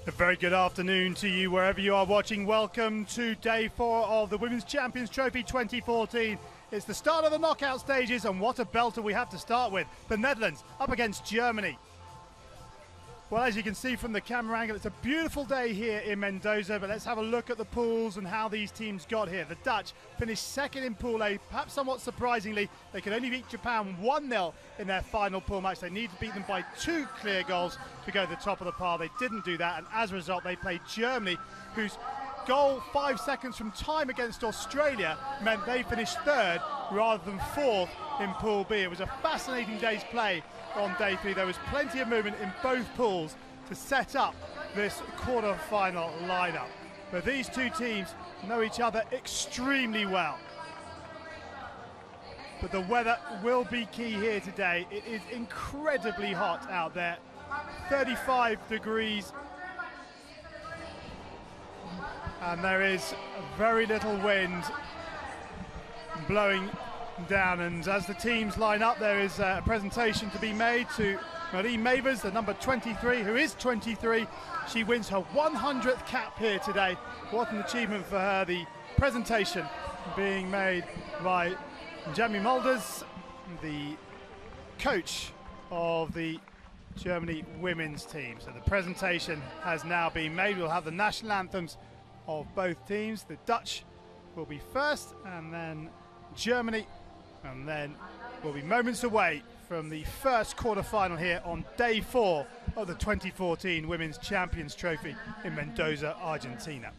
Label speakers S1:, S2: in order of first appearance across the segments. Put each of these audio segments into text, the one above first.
S1: A very good afternoon to you wherever you are watching. Welcome to day 4 of the Women's Champions Trophy 2014. It's the start of the knockout stages, and what a belter we have to start with. The Netherlands up against Germany. Well, as you can see from the camera angle, it's a beautiful day here in Mendoza, but let's have a look at the pools and how these teams got here. The Dutch finished second in Pool A, perhaps somewhat surprisingly. They could only beat Japan 1-0 in their final pool match. They needed to beat them by 2 clear goals to go to the top of the pile. They didn't do that, and as a result, they played Germany, whose goal 5 seconds from time against Australia meant they finished 3rd rather than 4th in Pool B. It was a fascinating day's play on day 3. There was plenty of movement in both pools to set up this quarter-final lineup. But these two teams know each other extremely well. But the weather will be key here today. It is incredibly hot out there, 35 degrees. And there is very little wind blowing down, and as the teams line up, there is a presentation to be made to Marie Mavers, the number 23, who is 23. She wins her 100th cap here today. What an achievement for her. The presentation being made by Jamie Mulders, the coach of the Germany women's team. So the presentation has now been made. We'll have the national anthems of both teams. The Dutch will be first, and then Germany, and then we'll be moments away from the first quarter-final here on day 4 of the 2014 Women's Champions Trophy in Mendoza, Argentina.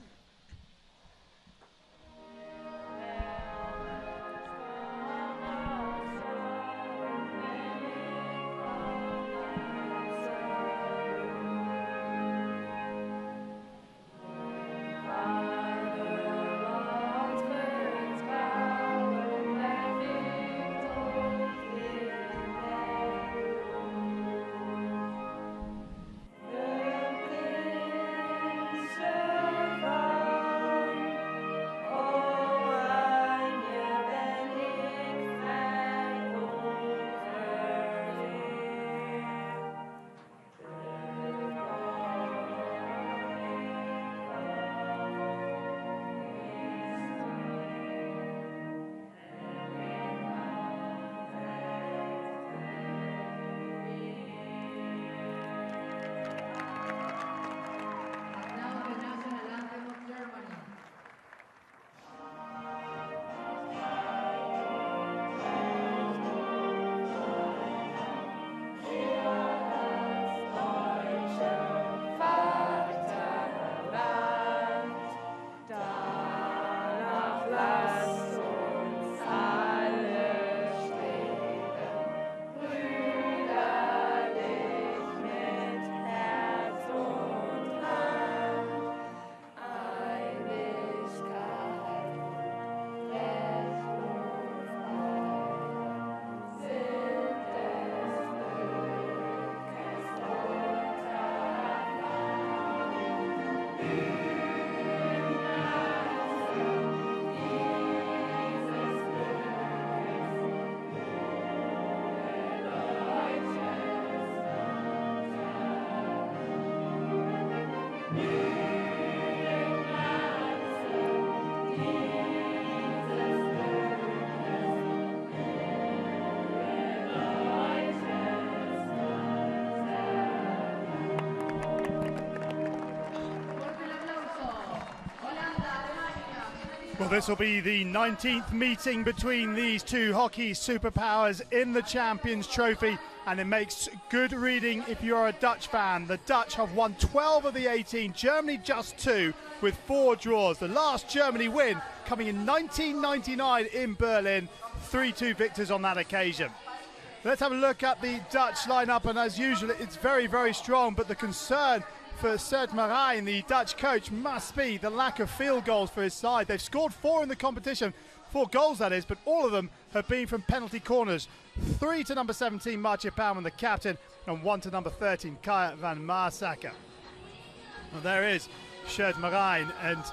S1: Well, this will be the 19th meeting between these two hockey superpowers in the Champions Trophy, and it makes good reading if you're a Dutch fan. The Dutch have won 12 of the 18, Germany just 2, with 4 draws. The last Germany win coming in 1999 in Berlin, 3-2 victors on that occasion. Let's have a look at the Dutch lineup, and as usual, it's very, very strong, but the concern for Serge Marijn, the Dutch coach, must be the lack of field goals for his side. They've scored 4 in the competition, 4 goals that is, but all of them have been from penalty corners. 3 to number 17, Maartje Pauwman, the captain, and 1 to number 13, Kaya van Maasacker. Well, there is Serge Marijn, and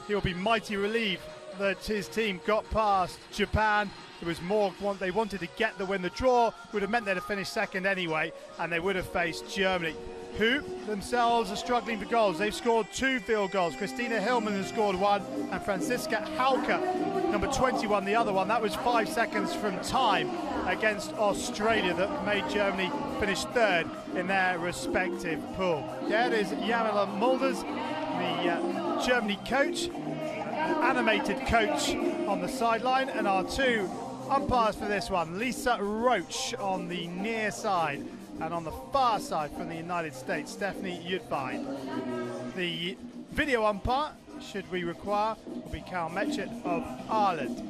S1: he'll be mighty relieved that his team got past Japan. It was more they wanted to get the win. The draw would have meant they'd have finished second anyway, and they would have faced Germany. who themselves are struggling for goals. They've scored 2 field goals. Christina Hillman has scored 1, and Franziska Hauke, number 21, the other one. That was 5 seconds from time against Australia that made Germany finish 3rd in their respective pool. There is Jamila Mulders, the Germany coach, animated coach on the sideline, and our 2 umpires for this one, Lisa Roach on the near side, and on the far side from the United States, Stephanie Yudvine. The video umpire, should we require, will be Carl Metchett of Ireland.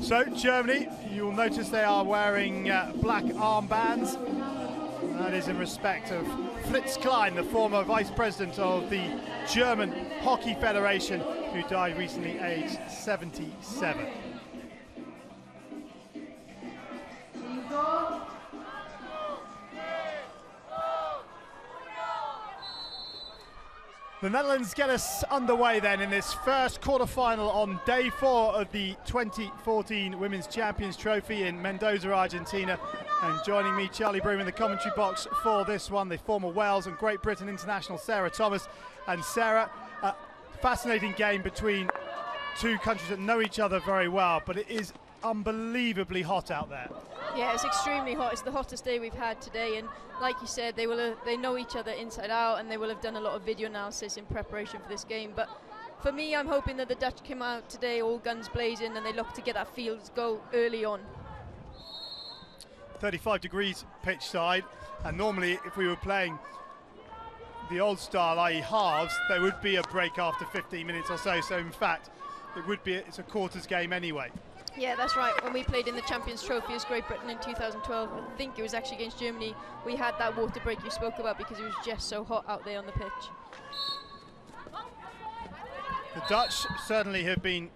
S1: So Germany, you'll notice they are wearing black armbands. That is in respect of Fritz Klein, the former vice president of the German Hockey Federation, who died recently aged 77. The Netherlands get us underway then in this first quarter-final on day 4 of the 2014 Women's Champions Trophy in Mendoza, Argentina. And joining me, Charlie Broom, in the commentary box for this one, the former Wales and Great Britain international Sarah Thomas. And Sarah, fascinating game between 2 countries that know each other very well, but it is unbelievably hot out there.
S2: Yeah, it's extremely hot. It's the hottest day we've had today, and like you said, they know each other inside out, and they will have done a lot of video analysis in preparation for this game. But for me, I'm hoping that the Dutch come out today all guns blazing, and they look to get that field goal early on.
S1: 35 degrees pitch side, and normally if we were playing the old style, i.e. halves, there would be a break after 15 minutes or so. So in fact, it's a quarters game anyway.
S2: Yeah, that's right. When we played in the Champions Trophy as Great Britain in 2012, I think it was actually against Germany, we had that water break you spoke about because it was just so hot out there on the pitch.
S1: The Dutch certainly have been,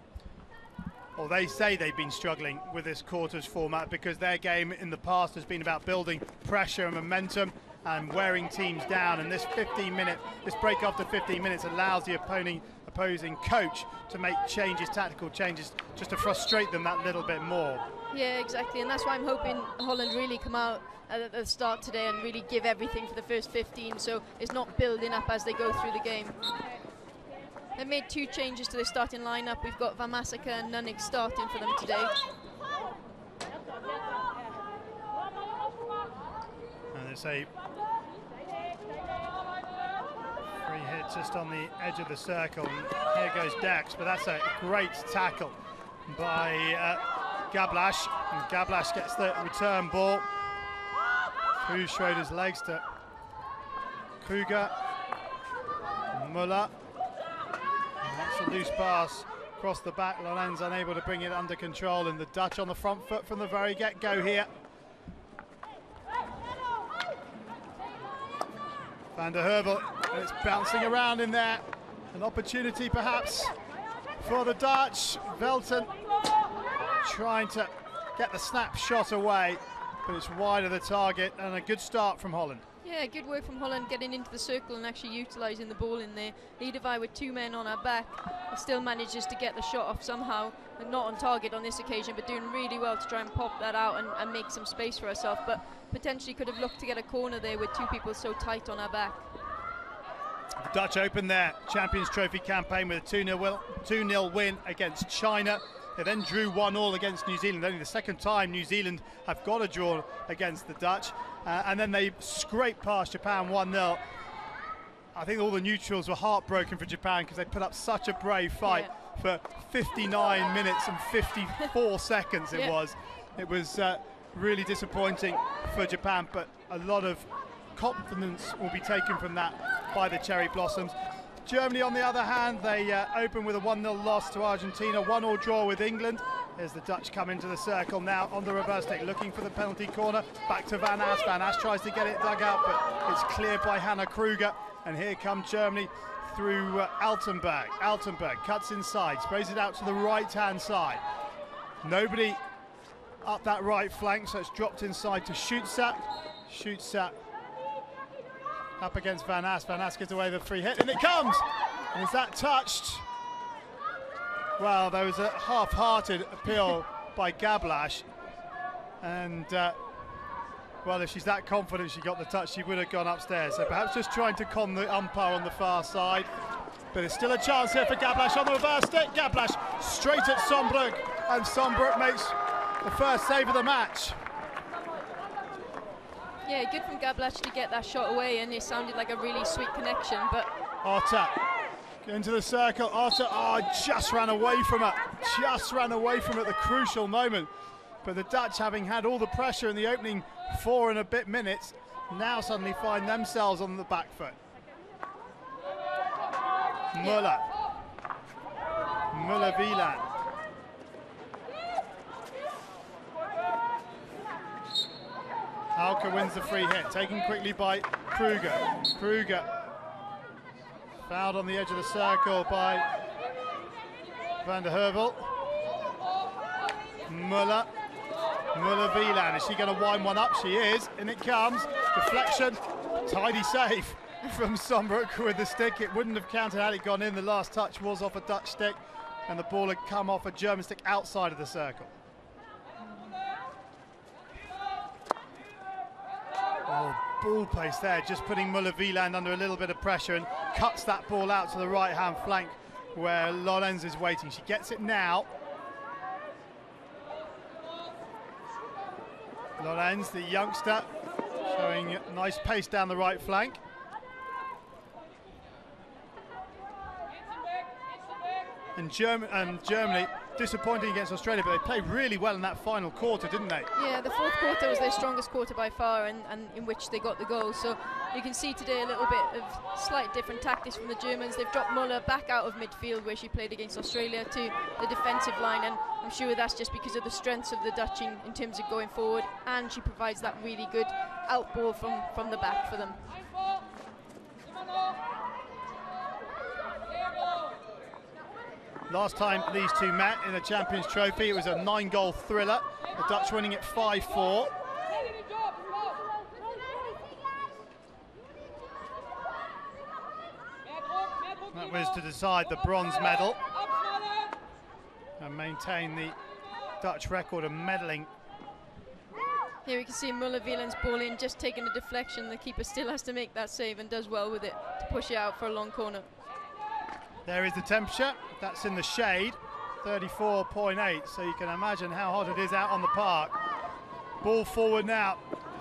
S1: or they say they've been struggling with this quarters format because their game in the past has been about building pressure and momentum and wearing teams down, and this break after 15 minutes allows the opposing coach to make tactical changes, just to frustrate them that little bit more.
S2: Yeah, exactly, and that's why I'm hoping Holland really come out at the start today and really give everything for the first 15, so it's not building up as they go through the game. They've made 2 changes to their starting lineup. We've got Van Massaka and Nunnik starting for them today.
S1: And it's a free hit just on the edge of the circle, and here goes Dax, but that's a great tackle by Gablash, and Gablash gets the return ball through Schroeder's legs to Kruger, Muller. That's a loose pass across the back. Lorenz unable to bring it under control, and the Dutch on the front foot from the very get-go here. Van der Herbel, and it's bouncing around in there. An opportunity perhaps for the Dutch. Velten trying to get the snap shot away, but it's wide of the target, and a good start from Holland.
S2: Yeah, good work from Holland getting into the circle and actually utilising the ball in there. Liedewij with 2 men on her back, still manages to get the shot off somehow, and not on target on this occasion, but doing really well to try and pop that out and make some space for herself, but potentially could have looked to get a corner there with 2 people so tight on her back.
S1: The Dutch opened their Champions Trophy campaign with a 2-0 win against China. They then drew 1-1 against New Zealand, only the second time New Zealand have got a draw against the Dutch. And then they scraped past Japan 1-0. I think all the neutrals were heartbroken for Japan because they put up such a brave fight for 59 minutes and 54 seconds it was. It was really disappointing for Japan, but a lot of confidence will be taken from that by the Cherry Blossoms. Germany, on the other hand, they open with a 1-0 loss to Argentina, 1-1 draw with England. As the Dutch come into the circle now on the reverse take, looking for the penalty corner. Back to Van As. Van As tries to get it dug out, but it's cleared by Hannah Kruger. And here comes Germany through Altenberg. Altenberg cuts inside, sprays it out to the right-hand side. Nobody up that right flank, so it's dropped inside to Schützer. Schützer up against Van As. Van As gets away with a free hit, and it comes! And is that touched? Well, there was a half-hearted appeal by Gablash, and Well, if she's that confident she got the touch, she would have gone upstairs. So perhaps just trying to con the umpire on the far side. But there's still a chance here for Gablash on the reverse stick. Gablash straight at Sombrug, and Sombrug makes the first save of the match.
S2: Yeah, good from Gablash to get that shot away, and it sounded like a really sweet connection. But
S1: Otter into the circle. Otter, just ran away from it. Just ran away from it at the crucial moment. But the Dutch, having had all the pressure in the opening 4 and a bit minutes, now suddenly find themselves on the back foot. Muller. Muller-Wieland. Hauke wins the free hit, taken quickly by Kruger. Kruger fouled on the edge of the circle by Van der Heuvel. Muller. Muller-Wieland, is she going to wind one up? She is, and it comes. Deflection, tidy save from Sombrug with the stick. It wouldn't have counted had it gone in. The last touch was off a Dutch stick, and the ball had come off a German stick outside of the circle. Oh, ball pace there, just putting Muller-Wieland under a little bit of pressure, and cuts that ball out to the right-hand flank where Lorenz is waiting. She gets it now. Lorenz, the youngster, showing nice pace down the right flank. And Germany disappointing against Australia, but they played really well in that final quarter, didn't they?
S2: yeah, the fourth quarter was their strongest quarter by far, and in which they got the goal. So you can see today a little bit of slight different tactics from the Germans. They've dropped Muller back out of midfield where she played against Australia to the defensive line, and I'm sure that's just because of the strengths of the Dutch in terms of going forward, and she provides that really good out ball from the back for them.
S1: Last time these two met in a Champions Trophy, it was a 9-goal thriller. The Dutch winning it 5-4. That was to decide the bronze medal and maintain the Dutch record of medaling.
S2: Here we can see Muller-Wieland's ball in, just taking a deflection. The keeper still has to make that save and does well with it to push it out for a long corner.
S1: There is the temperature, that's in the shade, 34.8, so you can imagine how hot it is out on the park. Ball forward now,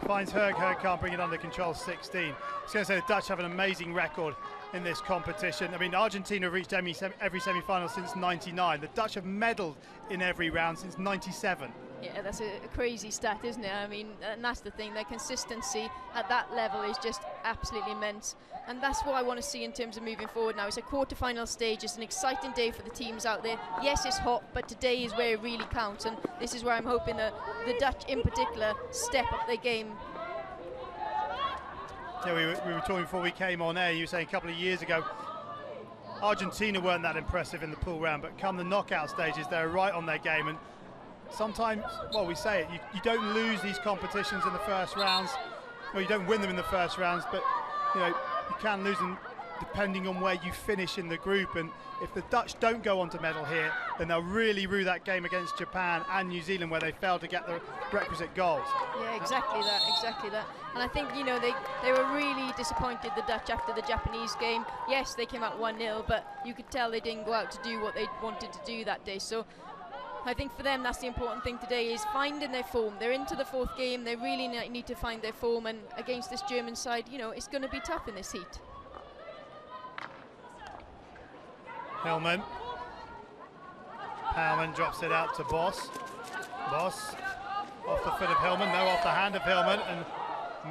S1: finds Herg can't bring it under control, 16. I was going to say the Dutch have an amazing record in this competition. I mean, Argentina have reached every semi-final since 99. The Dutch have medalled in every round since 97.
S2: Yeah, that's a crazy stat, isn't it? I mean, and that's the thing, their consistency at that level is just absolutely immense. And that's what I want to see in terms of moving forward now. It's a quarter-final stage, it's an exciting day for the teams out there. Yes, it's hot, but today is where it really counts, and this is where I'm hoping that the Dutch in particular step up their game.
S1: Yeah, we were talking before we came on air, you were saying a couple of years ago, Argentina weren't that impressive in the pool round, but come the knockout stages, they're right on their game. And sometimes, well, we say it, you don't lose these competitions in the first rounds, well, you don't win them in the first rounds, but you know, you can lose them depending on where you finish in the group. And if the Dutch don't go on to medal here, then they'll really rue that game against Japan and New Zealand where they failed to get the requisite goals.
S2: Yeah, exactly that. And I think, you know, they were really disappointed, the Dutch, after the Japanese game. Yes, they came out 1-0, but you could tell they didn't go out to do what they wanted to do that day. So I think for them, that's the important thing today, is finding their form. They're into the fourth game. They really need to find their form. And against this German side, you know, it's going to be tough in this heat.
S1: Hillman. Hillman drops it out to Boss. Boss off the foot of Hillman, no, off the hand of Hillman. And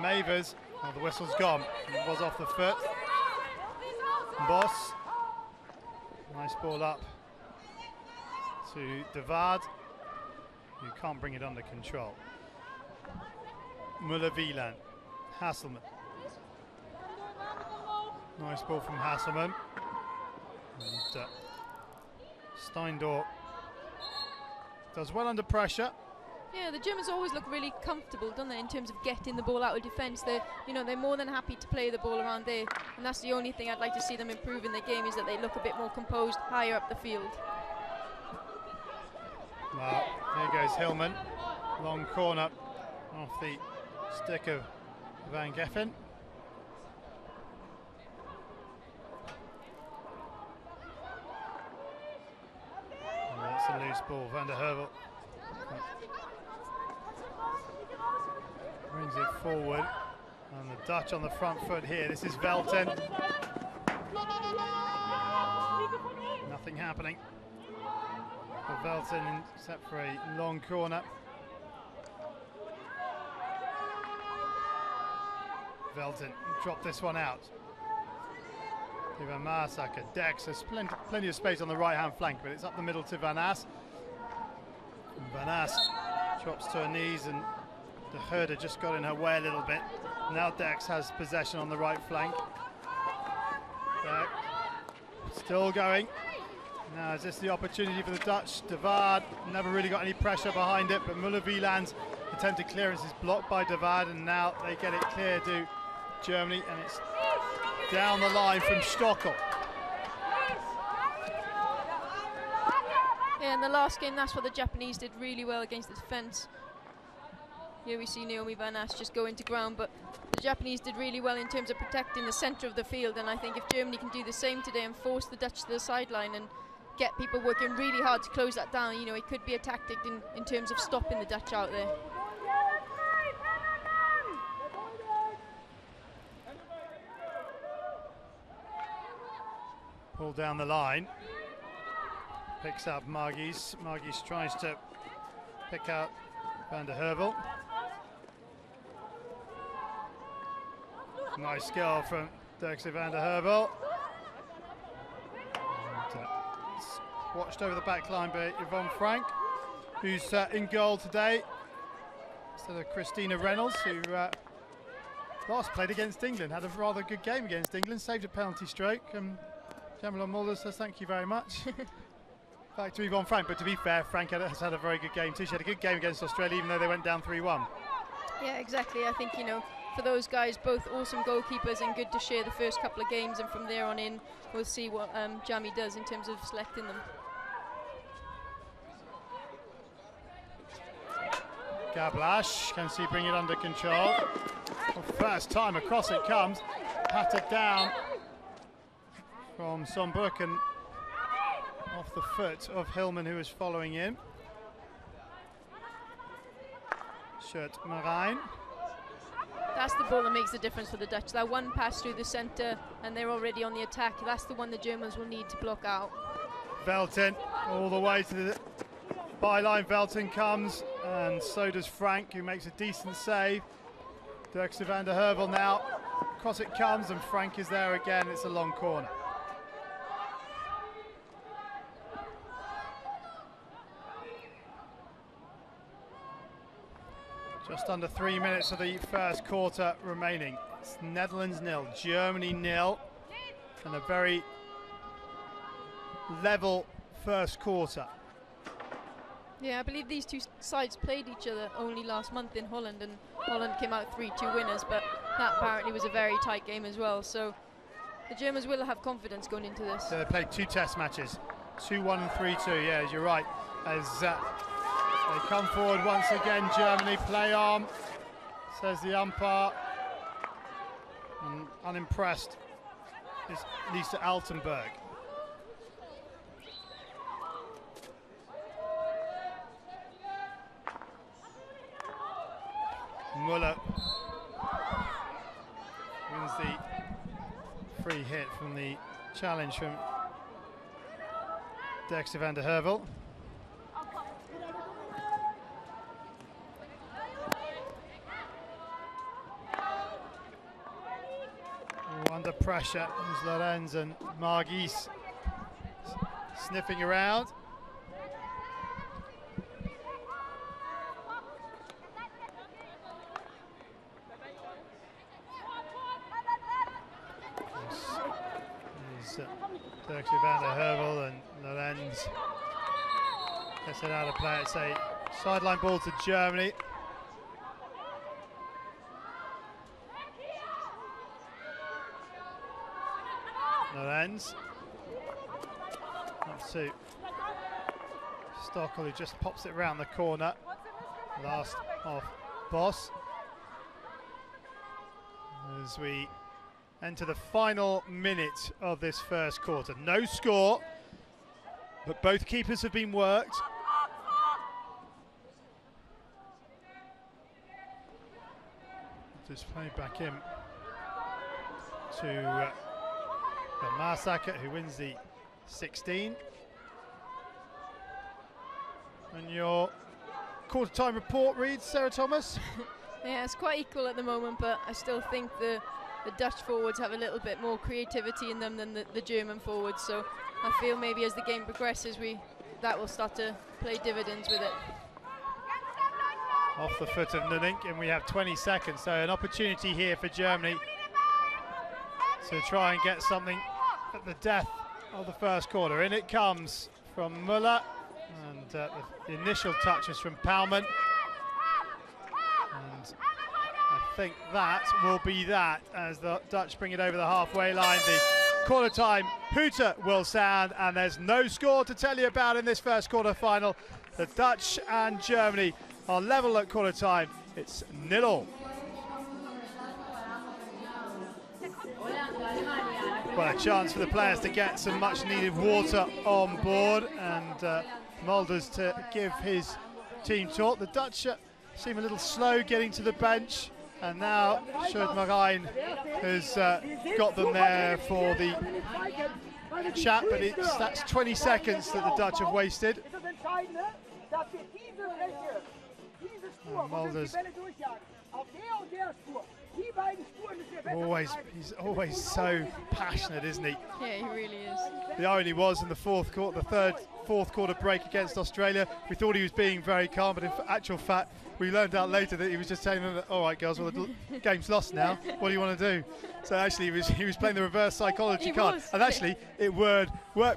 S1: Mavers, oh, the whistle's gone. It was off the foot. Boss. Nice ball up to De Waard, who can't bring it under control. Muller-Wieland, Hasselmann. Nice ball from Hasselmann. And Steindorf does well under pressure.
S2: Yeah, the Germans always look really comfortable, don't they, in terms of getting the ball out of defence. They're more than happy to play the ball around there, and that's the only thing I'd like to see them improve in their game, is that they look a bit more composed higher up the field.
S1: Well, here goes Hillman, long corner off the Stick of Van Geffen. And that's a loose ball. Van der Hervel brings it forward. And the Dutch on the front foot here. This is Velten. Nothing happening. For Velten except for a long corner. Velten dropped this one out. Van Maasaker, Dex has plenty of space on the right hand flank, but it's up the middle to Van As. Van As drops to her knees and the Herder just got in her way a little bit. Now Dex has possession on the right flank. Still going. Now is this the opportunity for the Dutch? De Waard never really got any pressure behind it, but Muller-Wieland's attempted clearance is blocked by De Waard, and now they get it clear to Germany, and it's down the line from Stockel.
S2: Yeah, in the last game, that's what the Japanese did really well against the defence. Here we see Naomi Van As just go into ground, but the Japanese did really well in terms of protecting the centre of the field, and I think if Germany can do the same today and force the Dutch to the sideline and get people working really hard to close that down, you know, it could be a tactic in terms of stopping the Dutch out there.
S1: Pull down the line. Picks up Margis. Margis tries to pick out Van der Hervel. Nice goal from Dirkse van der Hervel. Watched over the back line by Yvonne Frank, who's in goal today instead of Christina Reynolds, who last played against England, had a rather good game against England, saved a penalty stroke. Jamila Mulder says thank you very much. Back to Yvonne Frank, but to be fair, Frank has had a very good game too. She had a good game against Australia, even though they went down 3-1.
S2: Yeah, exactly. I think, you know, for those guys, both awesome goalkeepers and good to share the first couple of games, and from there on in, we'll see what Jamie does in terms of selecting them.
S1: Gablash, can she bring it under control? Well, first time across it comes, patted down from Sombrücken off the foot of Hillman, who is following in. Shirt Marijn.
S2: That's the ball that makes the difference for the Dutch. That one pass through the centre and they're already on the attack. That's the one the Germans will need to block out.
S1: Velten all the way to the byline. Velten comes, and so does Frank, who makes a decent save. Dirkse van der Hervel now. Across it comes, and Frank is there again. It's a long corner. Just under 3 minutes of the first quarter remaining. It's Netherlands 0, Germany 0, and a very level first quarter.
S2: Yeah, I believe these two sides played each other only last month in Holland, and Holland came out 3-2 winners, but that apparently was a very tight game as well. So the Germans will have confidence going into this.
S1: So they played 2 test matches, 2-1 and 3-2. Yeah, you're right. As they come forward once again, Germany play on, says the umpire. And unimpressed is Lisa Altenberg. Muller wins the free hit from the challenge from Dirkse van der Hervel. Under pressure is Lorenz, and Margis sniffing around. Dirkse van der Hervel and Lorenz gets it out of play. It's a sideline ball to Germany. Lorenz up to Stockel, who just pops it round the corner. Last off Boss. as we enter the final minute of this first quarter. No score, but both keepers have been worked. Just play back in to the Masaka, who wins the 16. And your quarter-time report reads, Sarah Thomas?
S2: Yeah, it's quite equal at the moment, but I still think the Dutch forwards have a little bit more creativity in them than the German forwards. So I feel maybe as the game progresses, that will start to play dividends with it.
S1: Off the foot of Nunink, and we have 20 seconds, so an opportunity here for Germany to try and get something at the death of the first quarter. In it comes from Müller, and the initial touch is from Palman. And I think that will be that as the Dutch bring it over the halfway line. The quarter time hooter will sound, and there's no score to tell you about in this first quarter final. The Dutch and Germany are level at quarter time. It's 0-0. Well, a chance for the players to get some much needed water on board, and Mulders to give his team talk. The Dutch seem a little slow getting to the bench, and now Schödmarijn has got them there for the chat, but that's 20 seconds that the Dutch have wasted. Mulders he's always so passionate, isn't he?
S2: Yeah, he really is.
S1: The irony was in the fourth quarter break against Australia, we thought he was being very calm, but in actual fact, we learned out later that he was just telling them, all right, girls, well, the game's lost now. What do you want to do? So actually, he was playing the reverse psychology card, and actually, it worked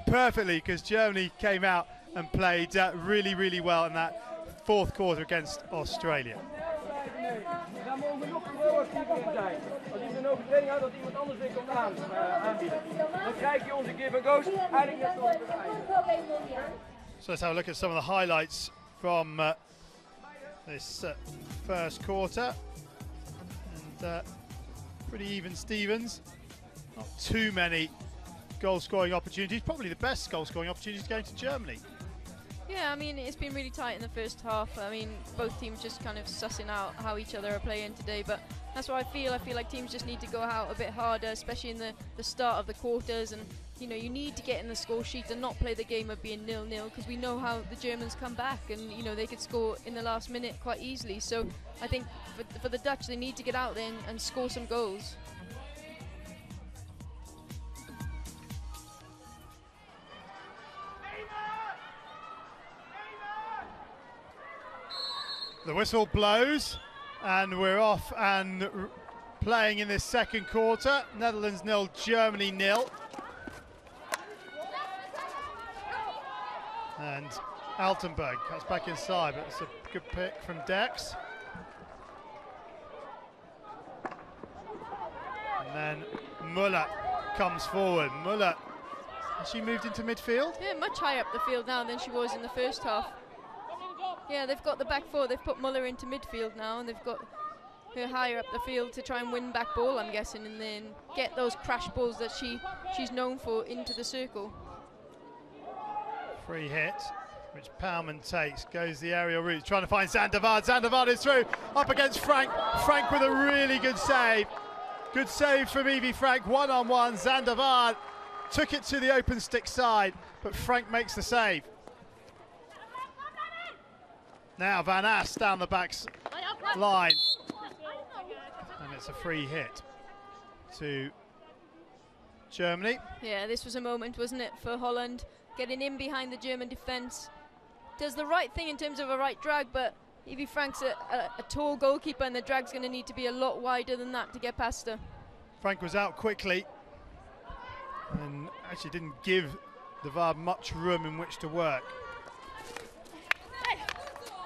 S1: perfectly because Germany came out and played really, really well in that fourth quarter against Australia. So let's have a look at some of the highlights from this first quarter. And pretty even Stevens. Not too many goal-scoring opportunities. Probably the best goal-scoring opportunities going to Germany.
S2: Yeah, I mean, it's been really tight in the first half. I mean, both teams just kind of sussing out how each other are playing today, but that's what I feel. I feel like teams just need to go out a bit harder, especially in the start of the quarters, and you know, you need to get in the score sheet and not play the game of being 0-0, because we know how the Germans come back, and you know, they could score in the last minute quite easily. So I think for the Dutch, they need to get out there and score some goals.
S1: The whistle blows, and we're off and playing in this second quarter. Netherlands 0, Germany 0. And Altenberg cuts back inside, but it's a good pick from Dex. And then Müller comes forward. Müller, has she moved into midfield?
S2: Yeah, much higher up the field now than she was in the first half. Yeah, they've got the back four. They've put Müller into midfield now, and they've got her higher up the field to try and win back ball, I'm guessing, and then get those crash balls that she's known for into the circle.
S1: Free hit, which Palman takes, goes the aerial route, trying to find Zandavaart. Zandavaart is through, up against Frank. Frank with a really good save. Good save from Evie Frank, one-on-one. Zandavaart took it to the open stick side, but Frank makes the save. Now Van Ast down the back line, and it's a free hit to Germany.
S2: Yeah, this was a moment, wasn't it, for Holland, getting in behind the German defence. Does the right thing in terms of a right drag, but Evie Frank's a tall goalkeeper, and the drag's going to need to be a lot wider than that to get past her.
S1: Frank was out quickly and actually didn't give the VAR much room in which to work.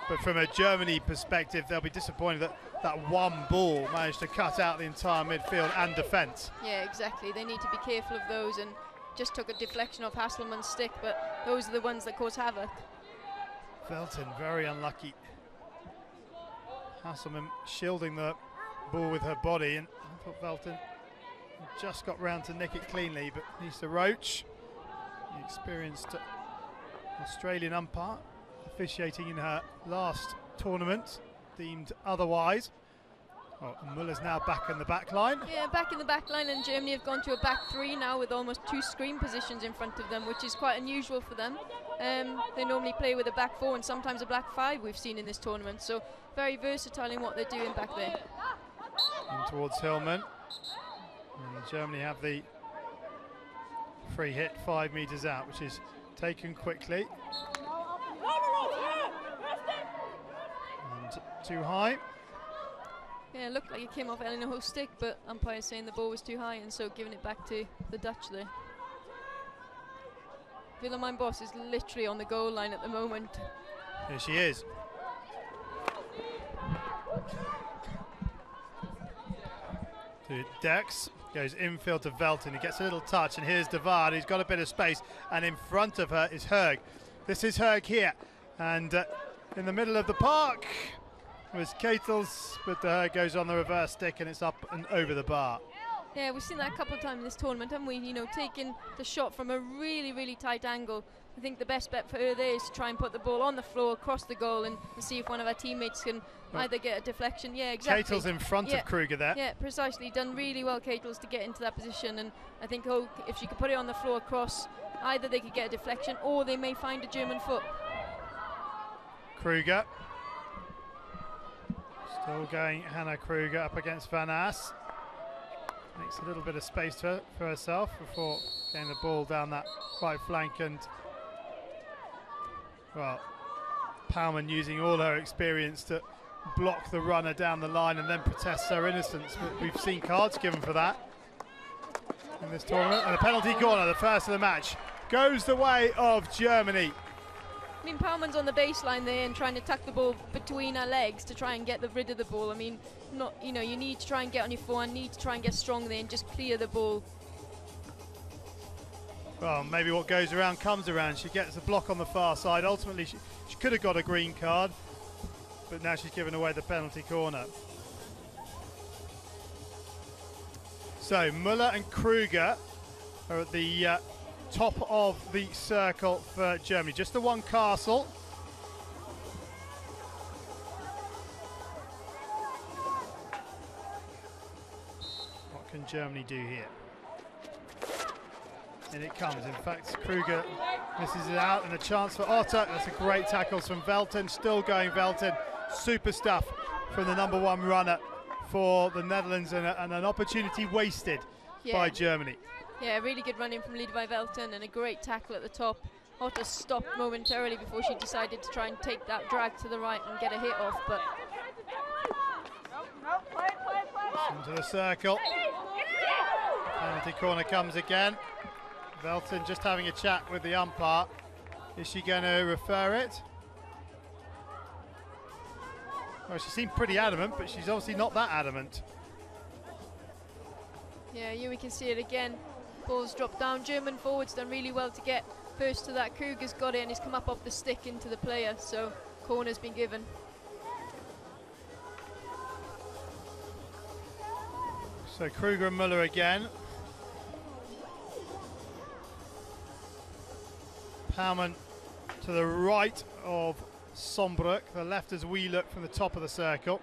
S1: But from a Germany perspective, they'll be disappointed that that one ball managed to cut out the entire midfield and defence.
S2: Yeah, exactly. They need to be careful of those, and just took a deflection off Hasselmann's stick, but those are the ones that cause havoc.
S1: Velton very unlucky. Hasselmann shielding the ball with her body, and I thought Velton just got round to nick it cleanly, but Lisa Roach, the experienced Australian umpire, officiating in her last tournament, deemed otherwise. Oh, Muller's now back in the back line.
S2: Yeah, back in the back line, and Germany have gone to a back three now with almost 2 screen positions in front of them, which is quite unusual for them. They normally play with a back 4 and sometimes a back 5 we've seen in this tournament, so very versatile in what they're doing back there.
S1: In towards Hillman. And Germany have the free hit 5 metres out, which is taken quickly. And too high.
S2: Yeah, it looked like it came off Eleanor Ho's stick, but umpire saying the ball was too high, and so giving it back to the Dutch there. Willemijn Bos is literally on the goal line at the moment.
S1: Here she is. To Dex, goes infield to Velton, he gets a little touch, and here's De Waard, who's got a bit of space, and in front of her is Herg. This is Herg here, and in the middle of the park was Ketels, but the Herg goes on the reverse stick, and it's up and over the bar.
S2: Yeah, we've seen that a couple of times in this tournament, haven't we? You know, taking the shot from a really, really tight angle. I think the best bet for her there is to try and put the ball on the floor, across the goal, and see if one of our teammates can either get a deflection. Yeah, exactly.
S1: Ketels in front of Kruger there.
S2: Yeah, precisely. Done really well, Ketels, to get into that position. And I think if she could put it on the floor across, either they could get a deflection or they may find a German foot.
S1: Kruger. Still going, Hannah Kruger up against Van Ass. Makes a little bit of space for herself before getting the ball down that right flank, and well, Paumann using all her experience to block the runner down the line and then protests her innocence, but we've seen cards given for that in this tournament. And a penalty corner, the first of the match, goes the way of Germany.
S2: I mean, Paumann's on the baseline there and trying to tuck the ball between her legs to try and get rid of the ball. I mean, you need to try and get on your forehand, need to try and get strong there and just clear the ball.
S1: Well, maybe what goes around comes around. She gets a block on the far side. Ultimately, she could have got a green card, but now she's given away the penalty corner. So Müller and Kruger are at the top of the circle for Germany. Just the one castle. What can Germany do here? And it comes. In fact, Kruger misses it out, and a chance for Otter. That's a great tackle from Velton. Still going Velton. Super stuff from the number 1 runner for the Netherlands, and an opportunity wasted by Germany.
S2: Yeah, really good running from Liedewij Velton and a great tackle at the top. Otter stopped momentarily before she decided to try and take that drag to the right and get a hit off, but
S1: into the circle. Penalty corner comes again. Velton just having a chat with the umpire. Is she going to refer it? Well, she seemed pretty adamant, but she's obviously not that adamant.
S2: Yeah, here we can see it again. Ball's dropped down. German forwards done really well to get first to that. Kruger's got it and he's come up off the stick into the player, so corner's been given.
S1: So Kruger and Müller again. Paumann to the right of Sombroek, the left as we look from the top of the circle.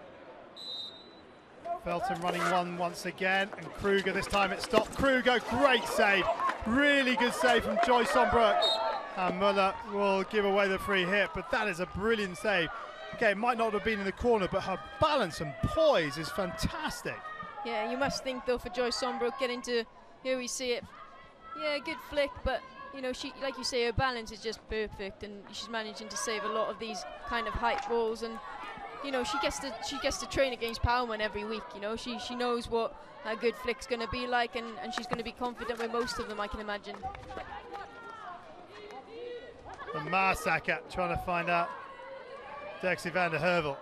S1: Velton running one once again, and Kruger, this time it stopped. Kruger, great save, really good save from Joyce Sombroek. And Müller will give away the free hit, but that is a brilliant save. Okay, it might not have been in the corner, but her balance and poise is fantastic.
S2: Yeah, you must think though for Joyce Sombroek getting to, here we see it. Yeah, good flick, but you know, she, like you say, her balance is just perfect, and she's managing to save a lot of these kind of height balls. And you know, she gets to train against Paumann every week. You know, she knows what a good flick's going to be like, and she's going to be confident with most of them, I can imagine.
S1: And Marsaka trying to find out Dexy van der Heuvel.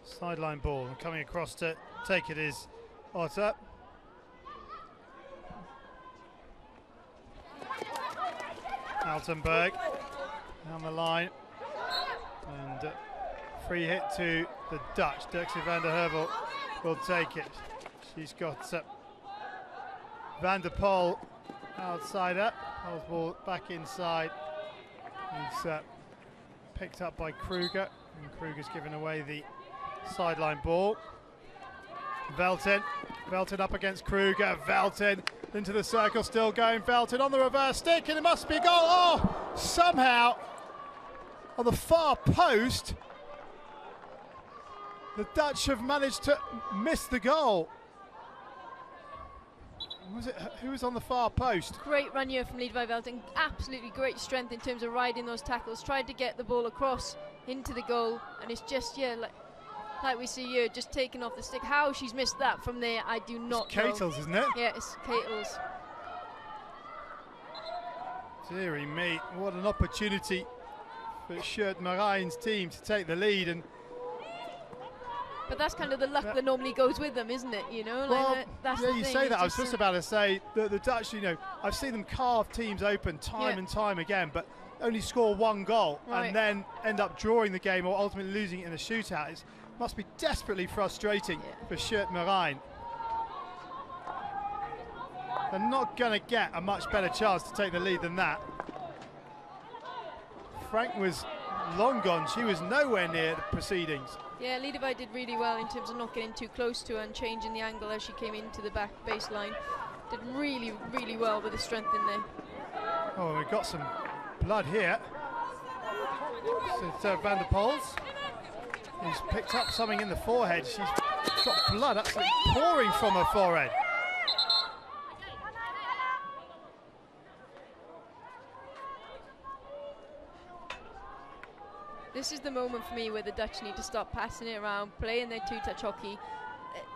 S1: Sideline ball, and coming across to take it is Otter. Altenberg down the line. Free hit to the Dutch. Dirkse van der Heuvel will take it. She's got Van der Poel outside her. Poel's ball back inside. He's picked up by Kruger, and Kruger's given away the sideline ball. Velten up against Kruger. Velten into the circle, still going. Velten on the reverse stick, and it must be a goal. Oh, somehow on the far post, the Dutch have managed to miss the goal. Was it who was on the far post?
S2: Great run here from Levi Velten. Absolutely great strength in terms of riding those tackles. Tried to get the ball across into the goal, and it's just, yeah, like we see here, just taking off the stick. How she's missed that from there, I do not know.
S1: It's Ketels, isn't it?
S2: Yeah, it's Ketels.
S1: Deary me, what an opportunity for Shirt Marine's team to take the lead.
S2: But that's kind of the luck that normally goes with them, isn't it? You know,
S1: well,
S2: like that's
S1: yeah,
S2: the
S1: you
S2: thing.
S1: say that. I was just about to say that the Dutch, you know, I've seen them carve teams open time and time again, but only score one goal and then end up drawing the game or ultimately losing it in a shootout. It must be desperately frustrating for Shirt Marine. They're not going to get a much better chance to take the lead than that. Frank was long gone. She was nowhere near the proceedings.
S2: Yeah, Levi did really well in terms of not getting too close to her and changing the angle as she came into the back baseline. Did really, really well with the strength in there.
S1: Oh, we've got some blood here. It's Van der Poel's. He's picked up something in the forehead. She's got blood absolutely pouring from her forehead.
S2: This is the moment for me where the Dutch need to stop passing it around, playing their two-touch hockey.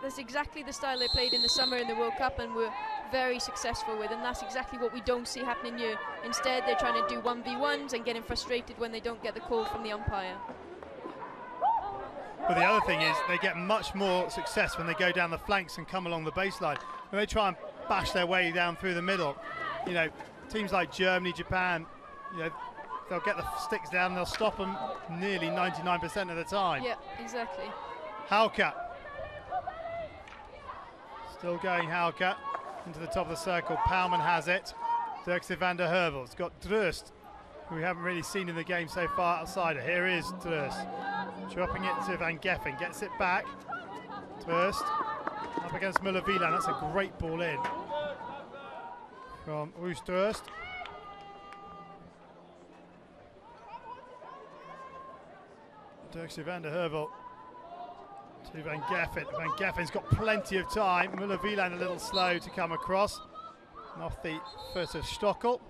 S2: That's exactly the style they played in the summer in the World Cup and were very successful with, and that's exactly what we don't see happening here. Instead, they're trying to do 1v1s and getting frustrated when they don't get the call from the umpire.
S1: But the other thing is they get much more success when they go down the flanks and come along the baseline. When they try and bash their way down through the middle, you know, teams like Germany, Japan, you know, they'll get the sticks down and they'll stop them nearly 99% of the time.
S2: Yeah, exactly.
S1: Hauke. Still going Hauke into the top of the circle. Pauwman has it. Dirkse van der Heuvel's got Drost, who we haven't really seen in the game so far outside her. Here is Drost. Dropping it to Van Geffen. Gets it back. Drost up against Muller-Wieland. That's a great ball in from Roos Drost. Dirkse van der Heuvel to Van Geffen. Van Geffen's got plenty of time. Muller-Wieland a little slow to come across. And off the foot of Stockel.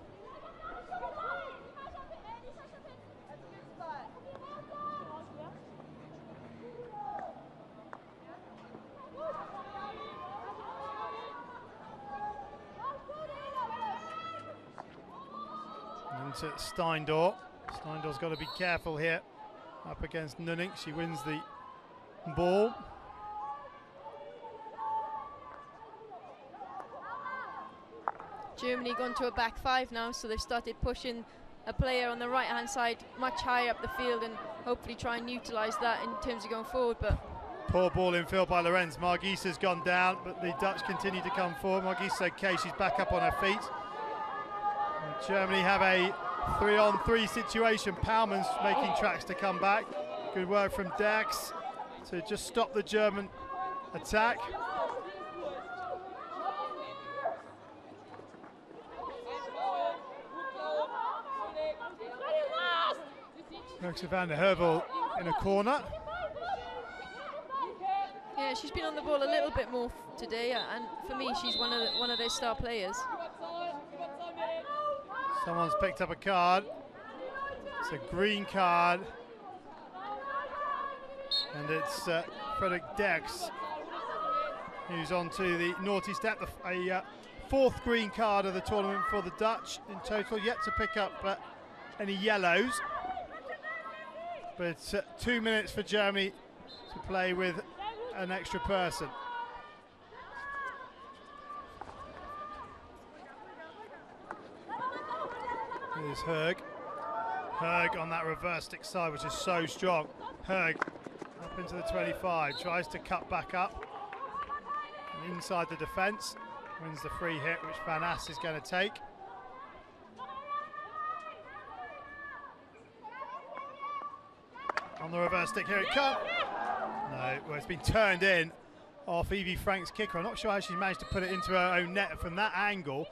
S1: And into Steindor. Steindor's got to be careful here. Up against Nunning, she wins the ball.
S2: Germany gone to a back five now, so they've started pushing a player on the right hand side much higher up the field and hopefully try and utilise that in terms of going forward. But
S1: poor ball in field by Lorenz. Margie's has gone down, but the Dutch continue to come forward. Margie's okay, she's back up on her feet. And Germany have a 3-on-3 situation. Pauwman's making tracks to come back. Good work from Dax to just stop the German attack. Dirkse van der Heuvel in a corner.
S2: yeah, she's been on the ball a little bit more today, and for me, she's one of their star players.
S1: Someone's picked up a card. It's a green card. And it's Frederick Dex who's on to the naughty step. A fourth green card of the tournament for the Dutch in total. Yet to pick up any yellows. But 2 minutes for Germany to play with an extra person. Here's Herg. Herg on that reverse stick side, which is so strong. Herg up into the 25, tries to cut back up. And inside the defence, wins the free hit, which Van Ass is going to take. On the reverse stick, here it comes. No, well, it's been turned in off Evie Frank's kicker. I'm not sure how she managed to put it into her own net from that angle,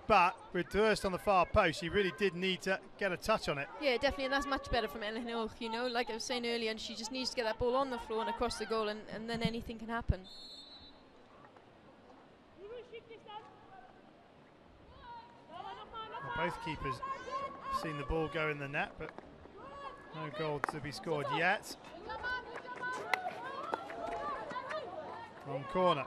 S1: but with Durst on the far post, she really did need to get a touch on it.
S2: Yeah, definitely, and that's much better from Ellen Hill, you know, like I was saying earlier, and she just needs to get that ball on the floor and across the goal, and then anything can happen.
S1: Well, both keepers have seen the ball go in the net, but no goal to be scored yet. Long corner.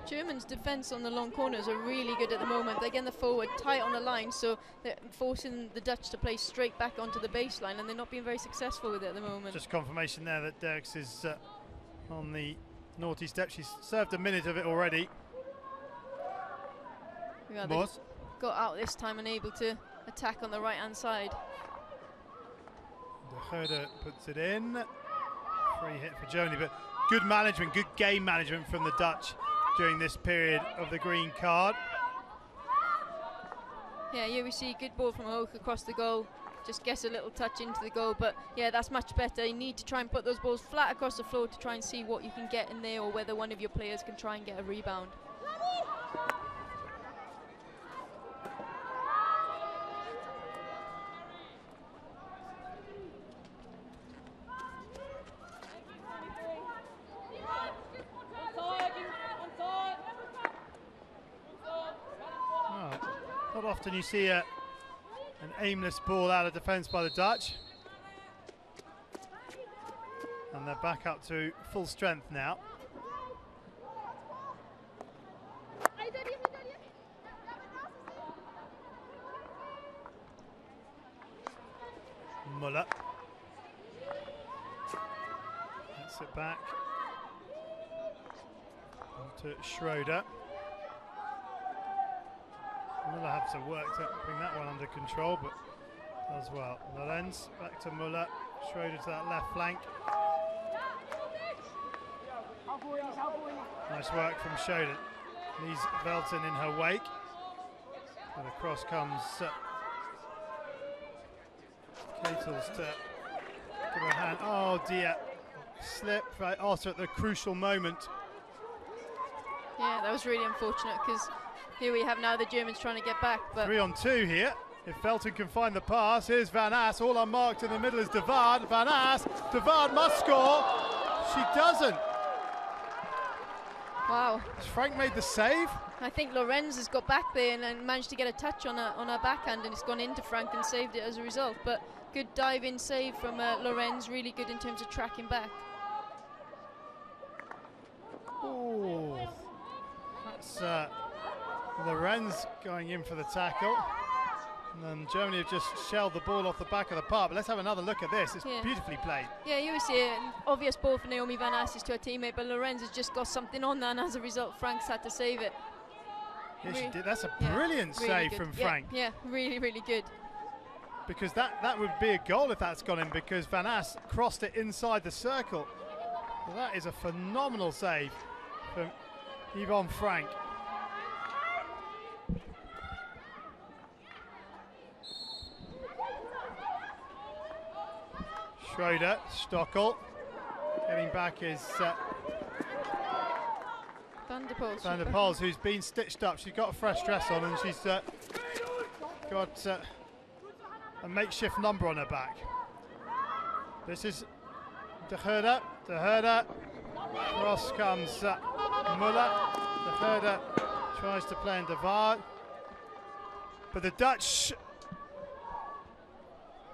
S2: Germany's defence on the long corners are really good at the moment. They're getting the forward tight on the line, so they're forcing the Dutch to play straight back onto the baseline, and they're not being very successful with it at the moment.
S1: Just confirmation there that Dirks is on the naughty step. She's served a minute of it already.
S2: Yeah, they got out this time and able to attack on the right-hand side.
S1: De Herder puts it in. Free hit for Germany, but good management, good game management from the Dutch during this period of the green card.
S2: Yeah, here we see good ball from Hoek across the goal. Just gets a little touch into the goal, but yeah, that's much better. You need to try and put those balls flat across the floor to try and see what you can get in there, or whether one of your players can try and get a rebound.
S1: Not often you see an aimless ball out of defence by the Dutch. And they're back up to full strength now. Muller. Gets it back to Schroeder. Muller have to work to bring that one under control, but does well. Lorenz back to Muller. Schroeder to that left flank. Nice work from Schroeder. Leaves Velton in her wake. And across comes Ketels to give her a hand. Oh dear. Slip right also at the crucial moment.
S2: Yeah, that was really unfortunate, because here we have now the Germans trying to get back. But
S1: 3 on 2 here. If Velton can find the pass, here's Van Ass. All unmarked in the middle is De Waard. Van Ass. De Waard must score. She doesn't.
S2: Wow.
S1: Has Frank made the save?
S2: I think Lorenz has got back there and managed to get a touch on her backhand, and it's gone into Frank and saved it as a result. But good dive-in save from Lorenz, really good in terms of tracking back.
S1: Oh, that's Lorenz going in for the tackle. And then Germany have just shelled the ball off the back of the park. But let's have another look at this. It's beautifully played. Yeah,
S2: you see an obvious ball for Naomi Van Assis to her teammate, but Lorenz has just got something on that, and as a result, Frank's had to save it.
S1: Yeah, she did. That's a brilliant save
S2: good.
S1: from Frank.
S2: Yeah, really, really good.
S1: Because that would be a goal if that's gone in, because Van Ass crossed it inside the circle. Well, that is a phenomenal save from Yvonne Frank. Schroeder, Stockel. Getting back is
S2: Van der Poels.
S1: Van der Poels, who's been stitched up. She's got a fresh dress on, and she's got a makeshift number on her back. This is De Herder. De Herder. Cross comes Muller. De Herder tries to play in De Waard. But the Dutch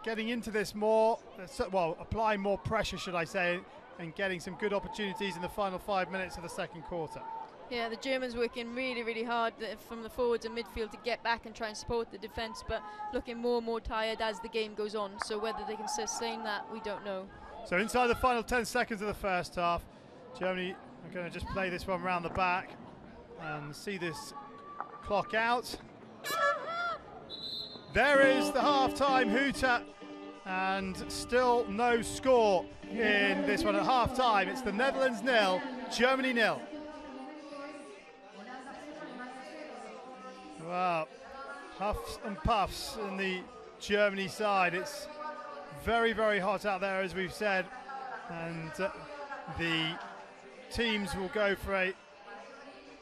S1: getting into this more, well, applying more pressure, should I say, and getting some good opportunities in the final 5 minutes of the second quarter.
S2: Yeah, the Germans working really, really hard from the forwards and midfield to get back and try and support the defence, but looking more and more tired as the game goes on. So whether they can sustain that, we don't know.
S1: So inside the final 10 seconds of the first half, Germany are going to just play this one round the back and see this clock out. There is the half-time hooter, And still no score in this one at half-time. It's the Netherlands 0, Germany 0. Wow, huffs and puffs in the Germany side. It's very, very hot out there, as we've said. And the teams will go for a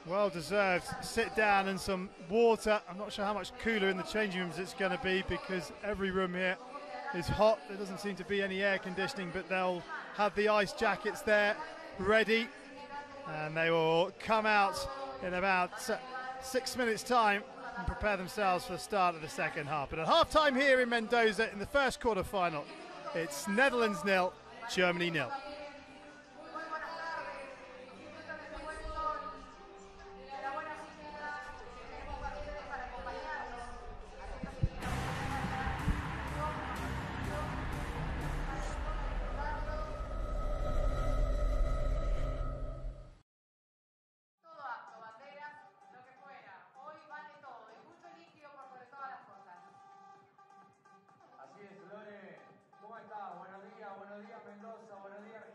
S1: well-deserved sit down and some water. I'm not sure how much cooler in the changing rooms it's going to be, because every room here is hot. There doesn't seem to be any air conditioning, but they'll have the ice jackets there ready, and they will come out in about 6 minutes time and prepare themselves for the start of the second half. But at half-time here in Mendoza in the first quarter-final, it's Netherlands 0, Germany 0.
S3: Así es, Lore. ¿Cómo estás? Buenos días, Mendoza, buenos días,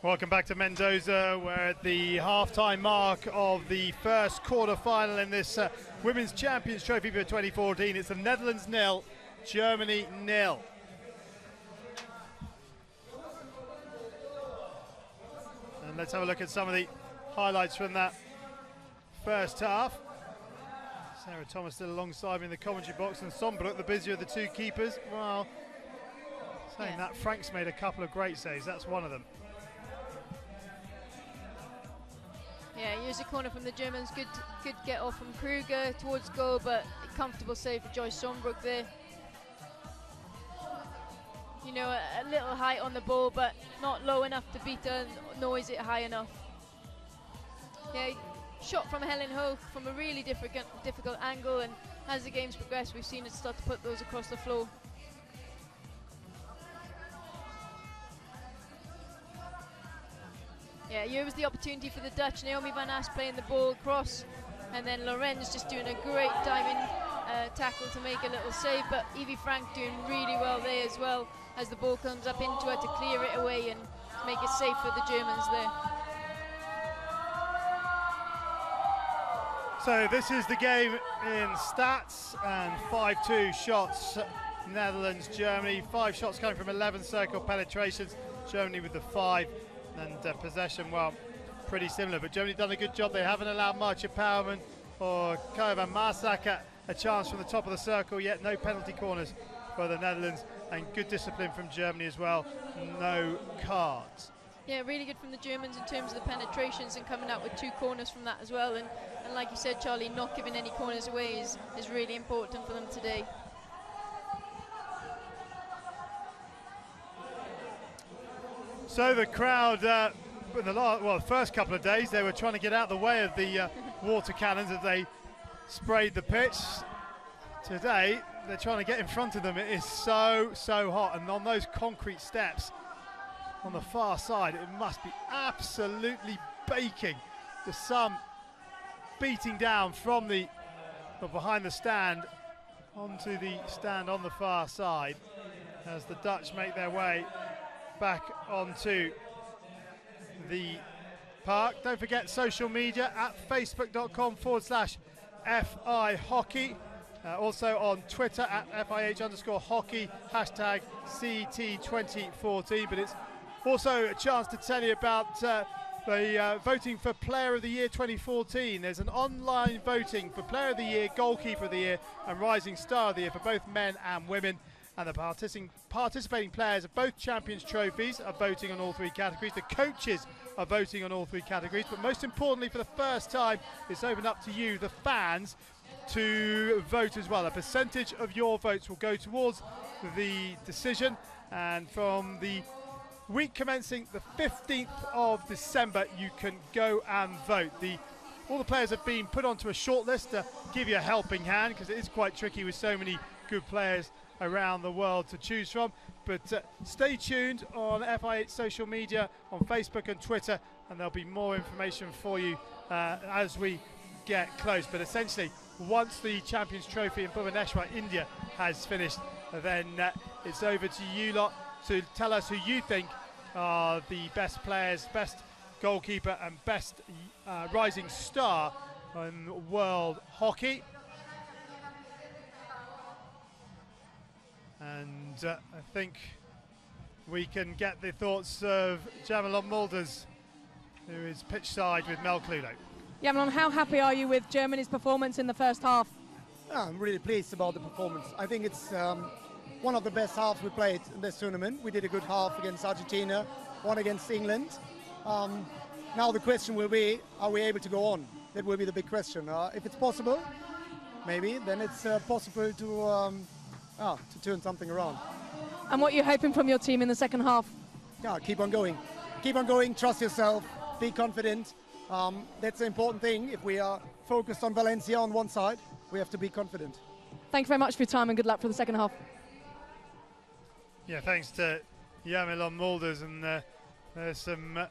S1: Welcome back to Mendoza. We're at the half-time mark of the first quarter-final in this Women's Champions Trophy for 2014. It's the Netherlands 0, Germany 0. And let's have a look at some of the highlights from that first half. Sarah Thomas still alongside me in the commentary box, and Sombrook, the busier of the two keepers. Well, saying that, Frank's made a couple of great saves. That's one of them.
S2: Yeah, here's a corner from the Germans. Good get off from Kruger towards goal, but a comfortable save for Joyce Sombrook there. You know, a little height on the ball, but not low enough to beat her, nor is it high enough. Yeah, shot from Helen Hoch from a really difficult angle, and as the game's progressed, we've seen it start to put those across the floor. Yeah, here was the opportunity for the Dutch. Naomi van As playing the ball across, and then Lorenz just doing a great diving tackle to make a little save, but Evie Frank doing really well there as well, as the ball comes up into her to clear it away and make it safe for the Germans there.
S1: So this is the game in stats, and 5-2 shots, Netherlands, Germany. 5 shots coming from 11 circle penetrations, Germany with the 5. And possession, well, pretty similar, but Germany done a good job. They haven't allowed Marcia Powerman or Kaya van Maasaker a chance from the top of the circle yet. No penalty corners for the Netherlands, and good discipline from Germany as well. No cards.
S2: Yeah, really good from the Germans in terms of the penetrations and coming out with 2 corners from that as well. And like you said, Charlie, not giving any corners away is really important for them today.
S1: So the crowd, the first couple of days, they were trying to get out of the way of the water cannons as they sprayed the pitch. Today, they're trying to get in front of them. It is so hot, and on those concrete steps on the far side, it must be absolutely baking. The sun beating down from behind the stand onto the stand on the far side as the Dutch make their way back onto the park. Don't forget social media at facebook.com/FI Hockey. Also on Twitter at FIH_hockey, hashtag CT2014. But it's also a chance to tell you about the voting for Player of the Year 2014. There's an online voting for Player of the Year, Goalkeeper of the Year and Rising Star of the Year for both men and women. And the participating players of both Champions Trophies are voting on all 3 categories. The coaches are voting on all 3 categories. But most importantly, for the first time, it's opened up to you, the fans, to vote as well. A percentage of your votes will go towards the decision. And from the week commencing the 15th of December, you can go and vote. All the players have been put onto a shortlist to give you a helping hand, because it is quite tricky with so many good players around the world to choose from. But stay tuned on FIH social media on Facebook and Twitter, and there'll be more information for you as we get close. But essentially, once the Champions Trophy in Bhubaneswar, India has finished, then it's over to you lot to tell us who you think are the best players, best goalkeeper and best rising star in world hockey. And I think we can get the thoughts of Jamelon Mulders, who is pitch side with Mel Cludo.
S3: Jamelon, how happy are you with Germany's performance in the first half?
S4: I'm really pleased about the performance. I think it's one of the best halves we played in this tournament. We did a good half against Argentina, one against England. Now the question will be, are we able to go on? That will be the big question. If it's possible, maybe, then it's possible to turn something around.
S3: And what are you hoping from your team in the second half?
S4: Yeah, keep on going. Keep on going, trust yourself, be confident. That's the important thing. If we are focused on Valencia on one side, we have to be confident.
S3: Thank you very much for your time and good luck for the second half.
S1: Yeah, thanks to Jamelon Mulders, and there's some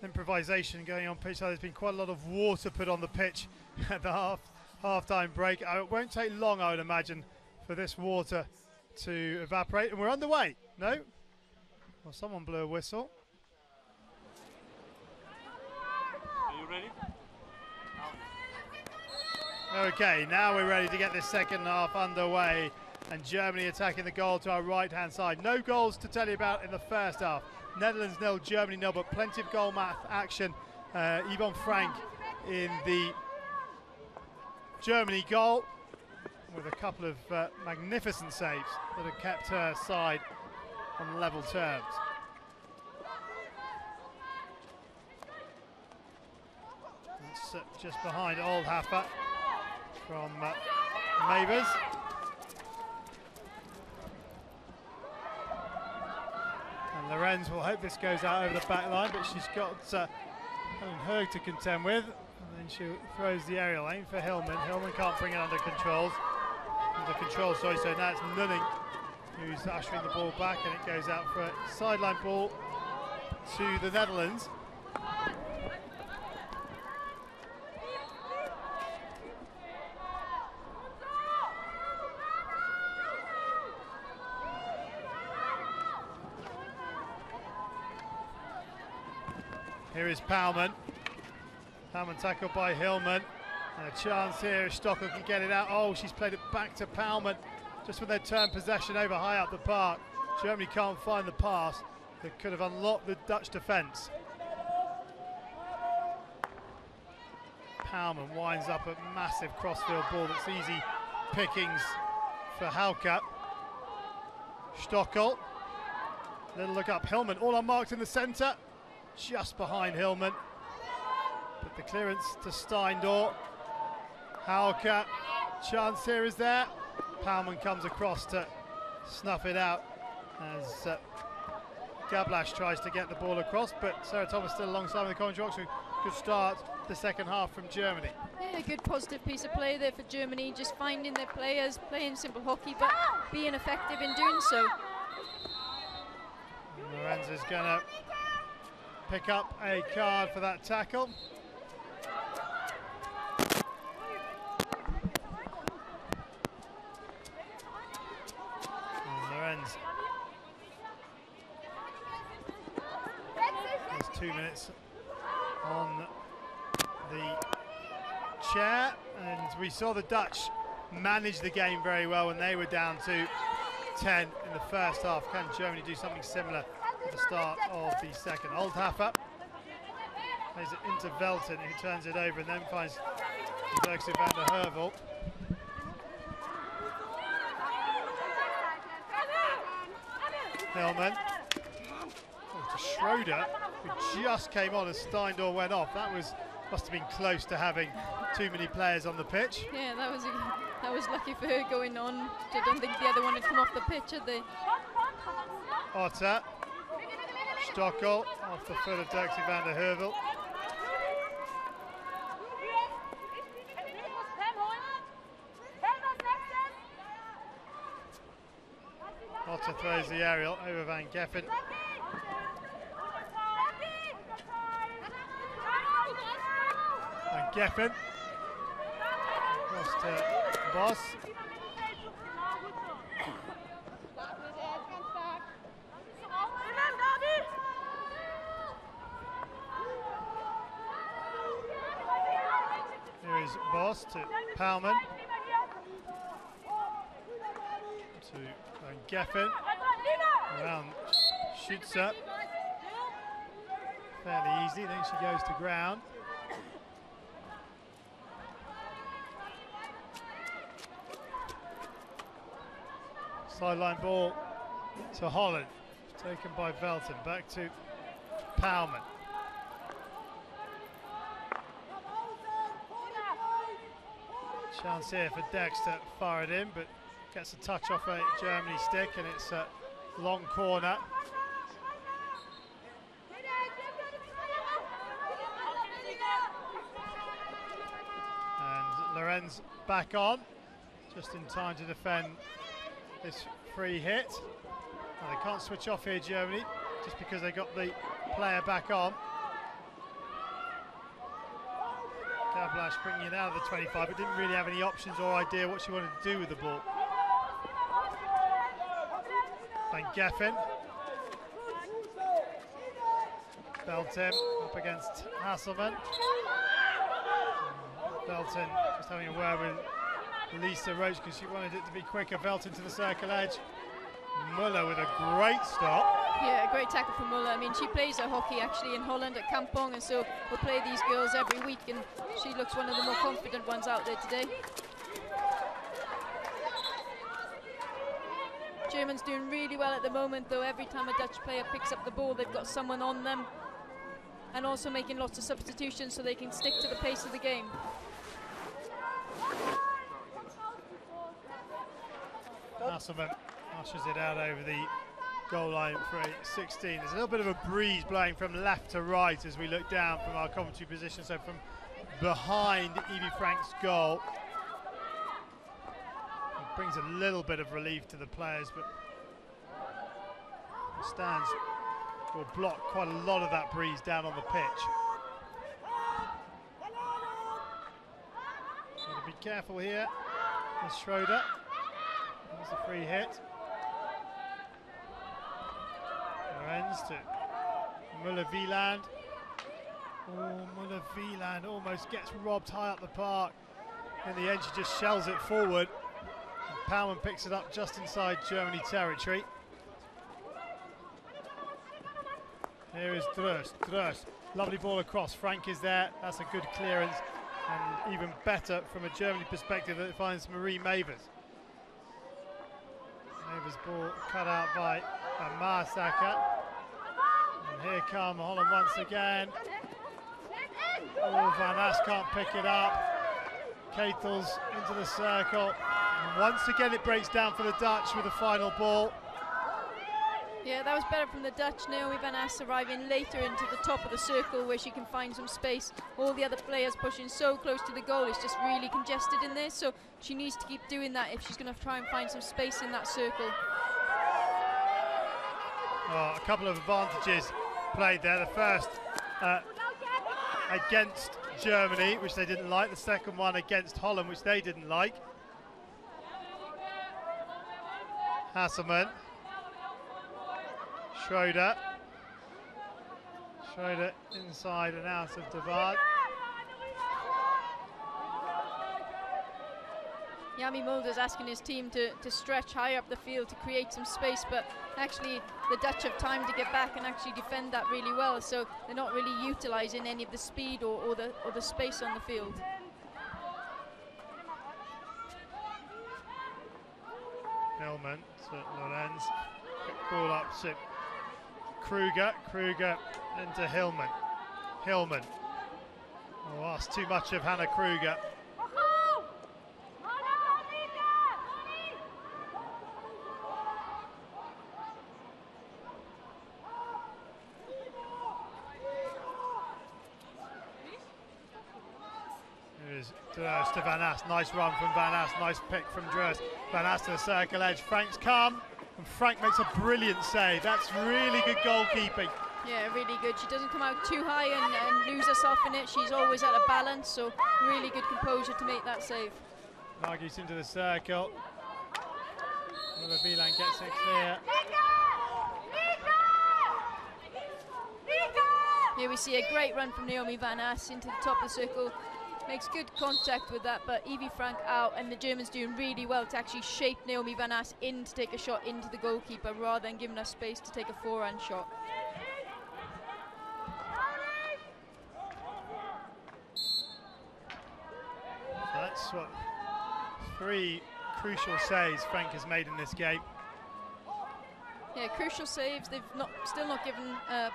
S1: improvisation going on pitch. There's been quite a lot of water put on the pitch at the half-time break. It won't take long, I would imagine, for this water to evaporate, and we're underway. No? Well, someone blew a whistle. Okay, now we're ready to get this second half underway, and Germany attacking the goal to our right-hand side. No goals to tell you about in the first half. Netherlands 0, Germany 0, but plenty of goal math action. Yvonne Frank in the Germany goal with a couple of magnificent saves that have kept her side on level terms. That's just behind Oldhaffer from Mavers. And Lorenz will hope this goes out over the back line, but she's got Helen Herg to contend with. And then she throws the aerial aim for Hillman. Hillman can't bring it under control, so now it's Nunning who's ushering the ball back, and it goes out for a sideline ball to the Netherlands. Here is Palman. Palman tackled by Hillman. And a chance here if Stockel can get it out. Oh, she's played it back to Palman just when they turned possession over high up the park. Germany can't find the pass that could have unlocked the Dutch defence. Palman winds up a massive crossfield ball that's easy pickings for Hauke. Stockel. Little look up. Hillman all unmarked in the centre. Just behind Hillman. But the clearance to Steindor. Hauke, chance here is there. Palman comes across to snuff it out as Gablash tries to get the ball across, but Sarah Thomas still alongside with the commentary box. Good start the second half from Germany.
S2: Yeah, a good positive piece of play there for Germany, just finding their players, playing simple hockey, but being effective in doing so.
S1: Lorenz is going to pick up a card for that tackle. Lorenz has 2 minutes on the chair, and we saw the Dutch manage the game very well when they were down to 10 in the first half. Can Germany do something similar at the start of the second? Oldhaffer plays it into Velton, who turns it over and then finds Dirkse van der Heuvel. Hillman. Oh, to Schroeder, who just came on as Steindor went off. That must have been close to having too many players on the pitch.
S2: Yeah, that was lucky for her going on. I don't think the other one had come off the pitch, had they?
S1: Otter. Stockel off the foot of Dirkse van der Heuvel. Otter throws the aerial over Van Geffen. Van Geffen across to Boss. Here is Boss to Palman. To Van Geffen. Around shoots up. Fairly easy, then she goes to ground. Sideline ball to Holland. Taken by Velton. Back to Palman. Chance here for Dex to fire it in, but gets a touch off a Germany stick, and it's a long corner. And Lorenz back on, just in time to defend this free hit. Well, they can't switch off here, Germany, just because they got the player back on. Gablash bringing it out of the 25, but didn't really have any options or idea what she wanted to do with the ball. Van Geffen. Beltem up against Hasselman. Velton just having a word with Lisa Roach because she wanted it to be quicker. Velton to the circle edge. Muller with a great stop.
S2: Yeah, a great tackle from Muller. I mean, she plays her hockey actually in Holland at Kampong, and so we'll play these girls every week, and she looks one of the more confident ones out there today. Germans doing really well at the moment, though. Every time a Dutch player picks up the ball, they've got someone on them, and also making lots of substitutions so they can stick to the pace of the game.
S1: Hasselman ushers it out over the goal line for a 16. There's a little bit of a breeze blowing from left to right as we look down from our commentary position, so from behind Evie Frank's goal. It brings a little bit of relief to the players, but the stands will block quite a lot of that breeze down on the pitch. Got to be careful here. There's Schroeder. There's a free hit. Lorenz to Muller-Wieland. Oh, Muller-Wieland almost gets robbed high up the park. In the end, she just shells it forward. And Paumann picks it up just inside Germany territory. Here is Drost. Drost, lovely ball across. Frank is there. That's a good clearance. And even better from a Germany perspective that it finds Marie Mavers. Mavers' ball cut out by Marsacker. And here come Holland once again. Oh, Van Ass can't pick it up. Ketels into the circle. And once again it breaks down for the Dutch with the final ball.
S2: Yeah, that was better from the Dutch. Naomi Van Ass arriving later into the top of the circle where she can find some space. All the other players pushing so close to the goal. It's just really congested in there, so she needs to keep doing that if she's going to try and find some space in that circle.
S1: Oh, a couple of advantages played there. The first against Germany, which they didn't like. The second one against Holland, which they didn't like. Hasselman. Schroeder. Schroeder inside and out of De Waard.
S2: Jami Mulder's asking his team to stretch high up the field to create some space, but actually the Dutch have time to get back and actually defend that really well, so they're not really utilising any of the speed or the space on the field.
S1: Hillman to Lorenz. Ball up to Kruger. Kruger into Hillman. Hillman. Oh, asked too much of Hannah Kruger. Here's Drost to Van Ass. Nice run from Van Ass. Nice pick from Drost. Van Ass to the circle edge. Frank's come. And Frank makes a brilliant save. That's really good goalkeeping.
S2: Yeah, really good. She doesn't come out too high and lose herself in it. She's always at a balance, so really good composure to make that save.
S1: Margis into the circle. Muller-Wieland gets it clear.
S2: Here we see a great run from Naomi Van Ass into the top of the circle. Makes good contact with that, but Evie Frank out, and the Germans doing really well to actually shape Naomi Van Ass in to take a shot into the goalkeeper rather than giving her space to take a forehand shot.
S1: So that's what 3 crucial saves Frank has made in this game.
S2: Yeah, crucial saves. They've still not given a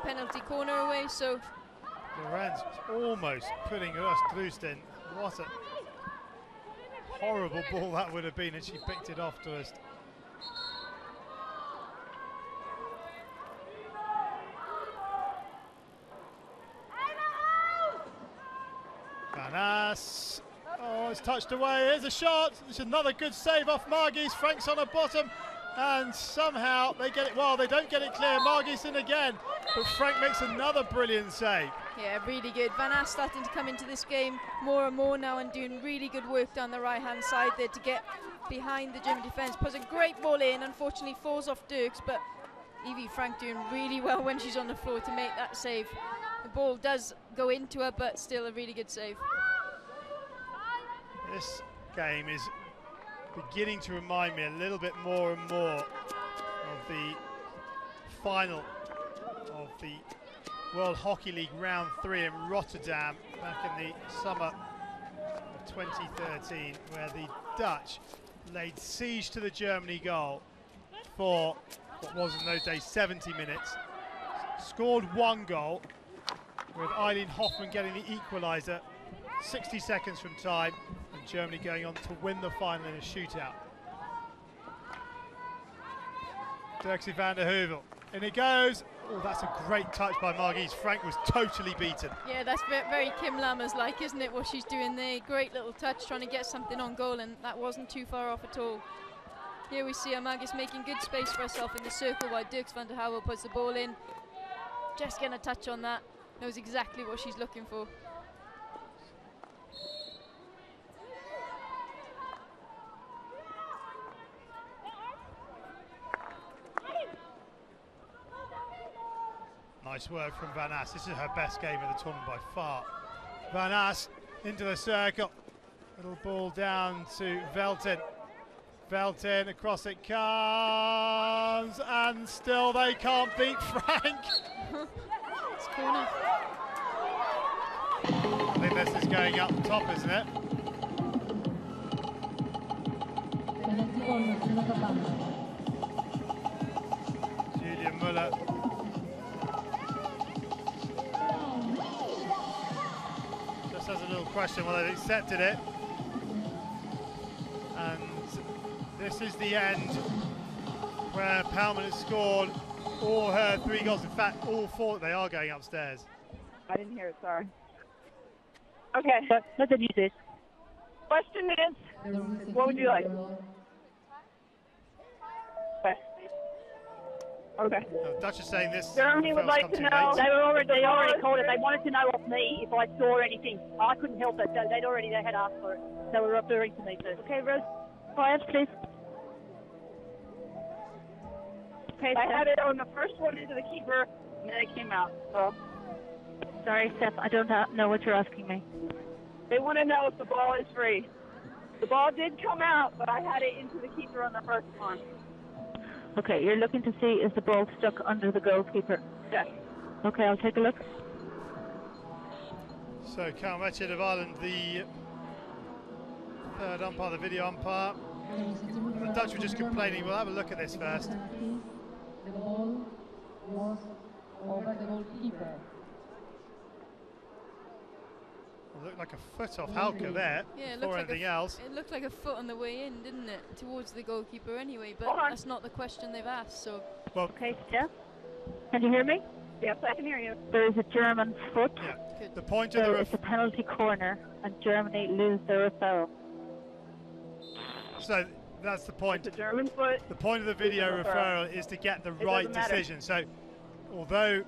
S2: penalty corner away, so
S1: Lorenz was almost putting Drost in. What a horrible ball that would have been, and she picked it off Drost. Van Ass. Oh, it's touched away. Here's a shot. It's another good save off Margis. Frank's on her bottom, and somehow they get it. Well, they don't get it clear. Margis in again, but Frank makes another brilliant save.
S2: Yeah, really good. Van Ass starting to come into this game more and more now and doing really good work down the right-hand side there to get behind the German defence. Puts a great ball in, unfortunately falls off Dirks, but Evie Frank doing really well when she's on the floor to make that save. The ball does go into her, but still a really good save.
S1: This game is beginning to remind me a little bit more and more of the final of the World Hockey League Round 3 in Rotterdam back in the summer of 2013, where the Dutch laid siege to the Germany goal for what was in those days 70 minutes, scored one goal, with Eileen Hoffmann getting the equaliser 60 seconds from time, and Germany going on to win the final in a shootout. Dirkse van der Heuvel, and it goes. Oh, that's a great touch by Margie's. Frank was totally beaten.
S2: Yeah, that's very Kim Lammers-like, isn't it, what she's doing there? Great little touch, trying to get something on goal, and that wasn't too far off at all. Here we see Margie's making good space for herself in the circle while Dirkse van der Heuvel puts the ball in. Just getting a touch on that. Knows exactly what she's looking for.
S1: Nice work from Van Ass. This is her best game of the tournament by far. Van Ass into the circle. Little ball down to Veltin. Veltin, across it comes, and still they can't beat Frank.
S2: It's corner.
S1: I think this is going up top, isn't it? Julia Muller. Just has a little question whether they've accepted it. And this is the end, where Palman has scored all her 3 goals. In fact, all 4. They are going upstairs.
S5: I didn't hear it, sorry. Okay.
S6: What did you say?
S5: Question is, what would you like? Okay.
S1: Dutch is saying this.
S5: Germany would like to know.
S6: They already called it. They wanted to know of me if I saw anything. I couldn't help it. They had asked for it. They were referring to me first.
S5: Okay, Rose.
S6: Quiet, please.
S5: Okay, I had it on the first one into the keeper, and then it came out. So.
S6: Sorry, Steph. I don't know what you're asking me.
S5: They want to know if the ball is free. The ball did come out, but I had it into the keeper on the first one.
S6: Okay, you're looking to see is the ball stuck under the goalkeeper?
S5: Yes.
S6: Okay, I'll take a look.
S1: So Carl Metchett of Ireland, the third umpire, the video umpire. And the Dutch were just complaining. We'll have a look at this first.
S7: The ball was over the goalkeeper.
S1: It looked like a foot off Halka there,
S2: Yeah,
S1: before anything else.
S2: It looked like a foot on the way in, didn't it? Towards the goalkeeper anyway, but that's not the question they've asked, so...
S1: Well,
S6: okay, Steph, can you hear me?
S5: Yes, I can hear you.
S6: There is a German foot.
S1: Yeah.
S2: Good.
S1: The point of
S6: There
S1: the
S6: is a penalty corner, and Germany lose their referral.
S1: So that's the point.
S5: It's a German foot.
S1: The point of the video referral is to get the right decision. So although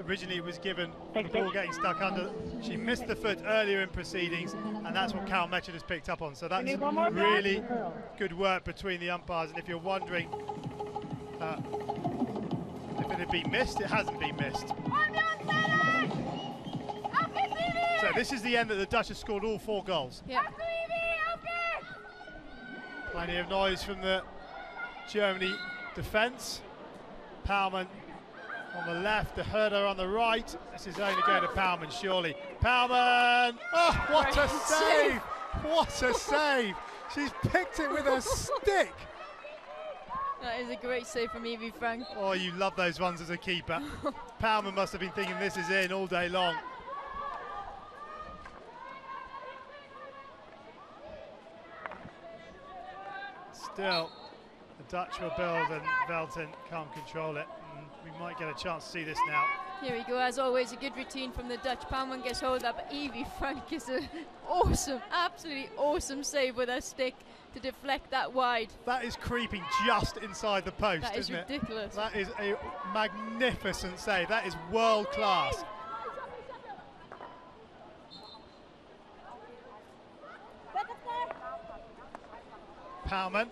S1: originally it was given the ball getting stuck under, she missed the foot earlier in proceedings, and that's what Carl Metchett has picked up on. So that's really good work between the umpires. And if you're wondering if it had been missed, it hasn't been missed. So this is the end that the Dutch have scored all 4 goals.
S2: Yeah.
S1: Plenty of noise from the Germany defence. Palman on the left, the Herder on the right. This is only going to Palman, surely. Palman! Oh, what a save! What a save! She's picked it with a stick.
S2: That is a great save from Evie Frank.
S1: Oh, you love those ones as a keeper. Palman must have been thinking this is in all day long. Still, the Dutch will build and Veltin can't control it. And we might get a chance to see this now.
S2: Here we go, as always, a good routine from the Dutch. Palman gets hold up, but Evie Frank is an awesome, absolutely awesome save with her stick to deflect that wide.
S1: That is creeping just inside the post,
S2: That is
S1: isn't it?
S2: ridiculous.
S1: That is a magnificent save. That is world class. Palman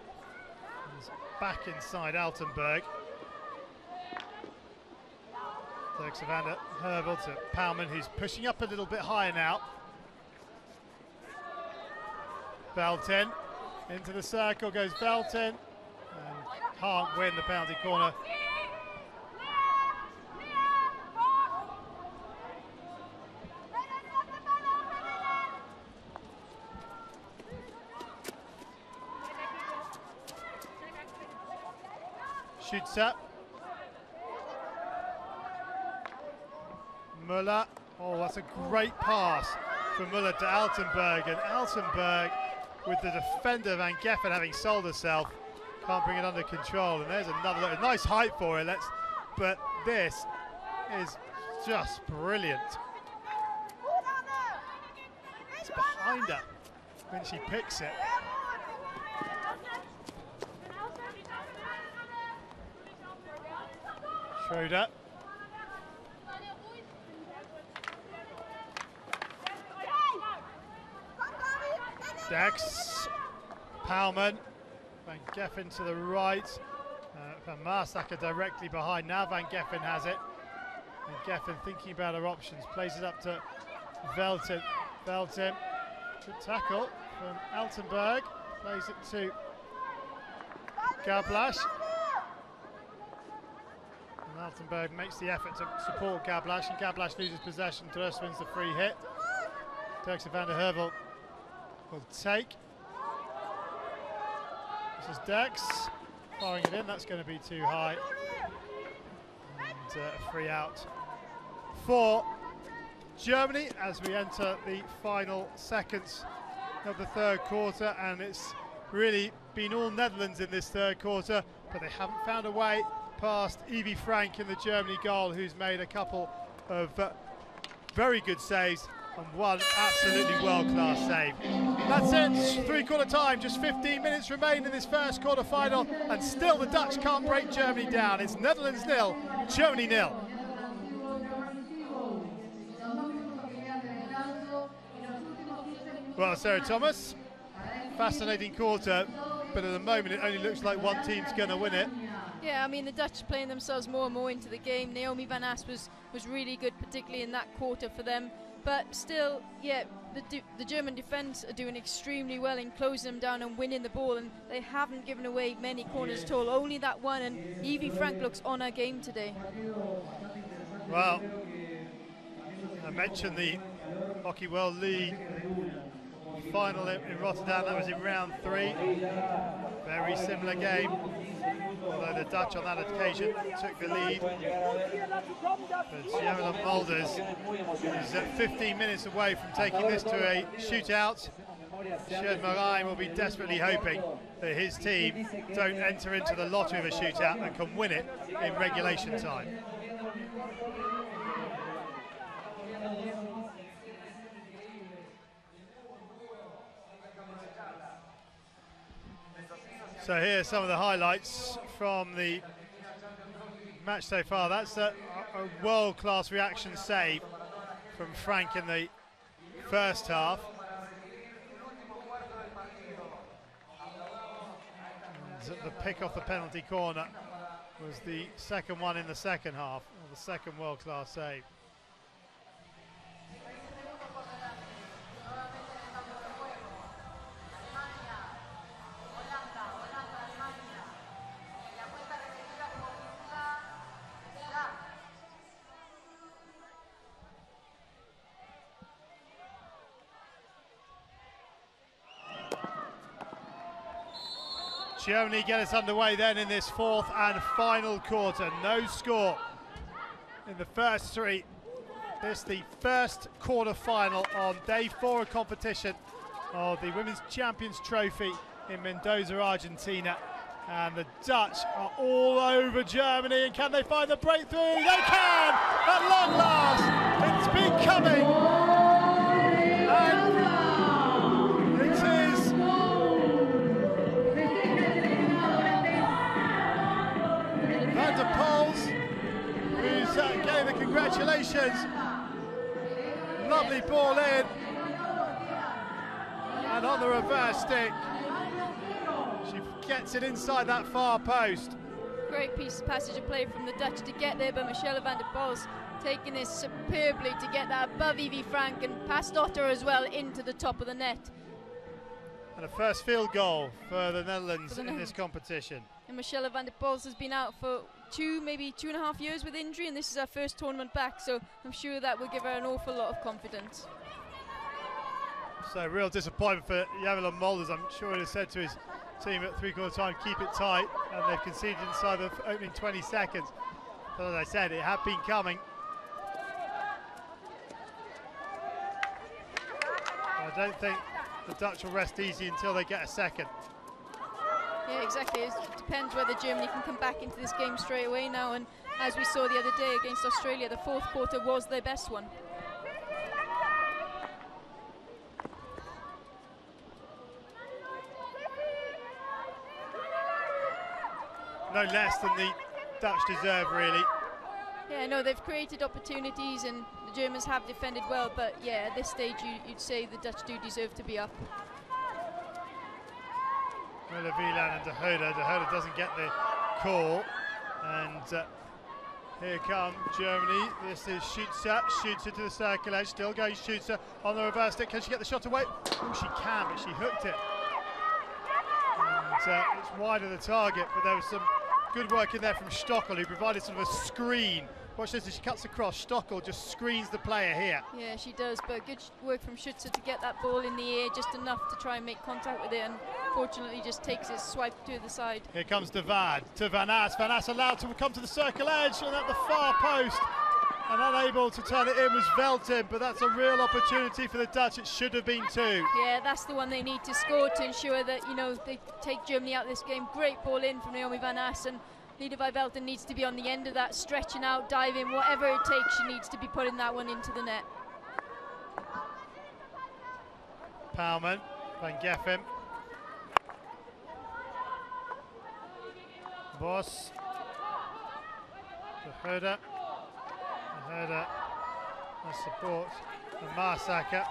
S1: is back inside Altenberg. Dirkse van der Heuvel to Palman, who's pushing up a little bit higher now. Beltin into the circle goes Beltin, and can't win the penalty corner. Shoots up. Müller. Oh, that's a great pass from Müller to Altenberg, and Altenberg, with the defender Van Geffen having sold herself, can't bring it under control. And there's another nice height for it. But this is just brilliant. It's behind her when she picks it. Schroeder. Dex. Palman. Van Geffen to the right. Van Marsacker directly behind. Now Van Geffen has it. Van Geffen thinking about her options. Plays it up to Veltin. Veltin. Good tackle from Altenberg. Plays it to Gablash. Altenberg makes the effort to support Gablash, and Gablash loses possession. Dress wins the free hit. Dirkse van der Heuvel will take. This is Dex firing it in. That's going to be too high. And a free out for Germany as we enter the final seconds of the third quarter. And it's really been all Netherlands in this third quarter, but they haven't found a way past Evie Frank in the Germany goal, who's made a couple of very good saves and one absolutely world-class save. That's it, three-quarter time, just 15 minutes remain in this first quarter final, and still the Dutch can't break Germany down. It's Netherlands 0, Germany 0. Well, Sarah Thomas, fascinating quarter, but at the moment it only looks like one team's going to win it.
S2: Yeah, I mean, the Dutch playing themselves more and more into the game. Naomi van As was really good, particularly in that quarter for them. But still, yeah, the German defence are doing extremely well in closing them down and winning the ball, and they haven't given away many corners at all, only that one, and Evie Frank looks on her game today.
S1: Well, I mentioned the Hockey World League final in Rotterdam. That was in round 3. Very similar game, although the Dutch on that occasion took the lead. But Sjeveland Mulders is 15 minutes away from taking this to a shootout. Sjoerd Marijn will be desperately hoping that his team don't enter into the lottery of a shootout and can win it in regulation time. So here's some of the highlights from the match so far. That's a world-class reaction save from Frank in the first half. And the pick off the penalty corner was the second one in the second half, or the second world-class save. Germany get us underway then in this fourth and final quarter. No score in the first 3. This the first quarter final on day 4 of competition of the Women's Champions Trophy in Mendoza, Argentina. And the Dutch are all over Germany, and can they find the breakthrough? They can! At long last! It's been coming! Who's getting the congratulations. Lovely ball in, and on the reverse stick she gets it inside that far post.
S2: Great piece of passage of play from the Dutch to get there, but Michelle van der Pols taking this superbly to get that above Evie Frank and past Otter as well into the top of the net.
S1: And a first field goal for the Netherlands in this competition.
S2: And Michelle van der Pols has been out for maybe 2.5 years with injury, and this is her first tournament back, so I'm sure that will give her an awful lot of confidence.
S1: So real disappointment for Javelin Molders. I'm sure he has said to his team at three-quarter time, keep it tight, and they've conceded inside the opening 20 seconds. But as I said, it had been coming. I don't think the Dutch will rest easy until they get a second.
S2: Yeah, exactly. It depends whether Germany can come back into this game straight away now, and as we saw the other day against Australia, the fourth quarter was their best one.
S1: No less than the Dutch deserve, really.
S2: Yeah, no, they've created opportunities and the Germans have defended well, but yeah, at this stage you'd say the Dutch do deserve to be up.
S1: Müller-Wieland and De Hoede. De Hoede doesn't get the call, and here come Germany. This is shoots it to the circle edge, still going Schütze on the reverse stick. Can she get the shot away? Oh, she can, but she hooked it. And it's wide of the target, but there was some good work in there from Stockel, who provided sort of a screen. Watch this as she cuts across. Stockel just screens the player here.
S2: Yeah, she does, but good work from Schütze to get that ball in the air just enough to try and make contact with it, and fortunately just takes it swipe to the side.
S1: Here comes De Waard to Van Ass. Van Ass allowed to come to the circle edge and at the far post, and unable to turn it in was Veltin, but that's a real opportunity for the Dutch. It should have been two.
S2: Yeah, that's the one they need to score to ensure that, you know, they take Germany out of this game. Great ball in from Naomi Van Ass, and Liedewij Veltin needs to be on the end of that, stretching out, diving, whatever it takes, she needs to be putting that one into the net.
S1: Pauwman, Van Geffen. Bos. De Hoede. De Hoede. Nice support. And Marsaka.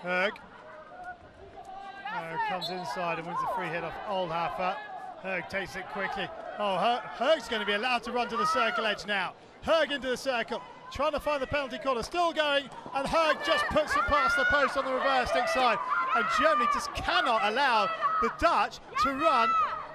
S1: Hög. Comes inside and wins the free hit off Oldhaffer. Hög takes it quickly. Oh, Hög's going to be allowed to run to the circle edge now. Hög into the circle, trying to find the penalty corner, still going, and Hög just puts it past the post on the reverse stick side. And Germany just cannot allow the Dutch to run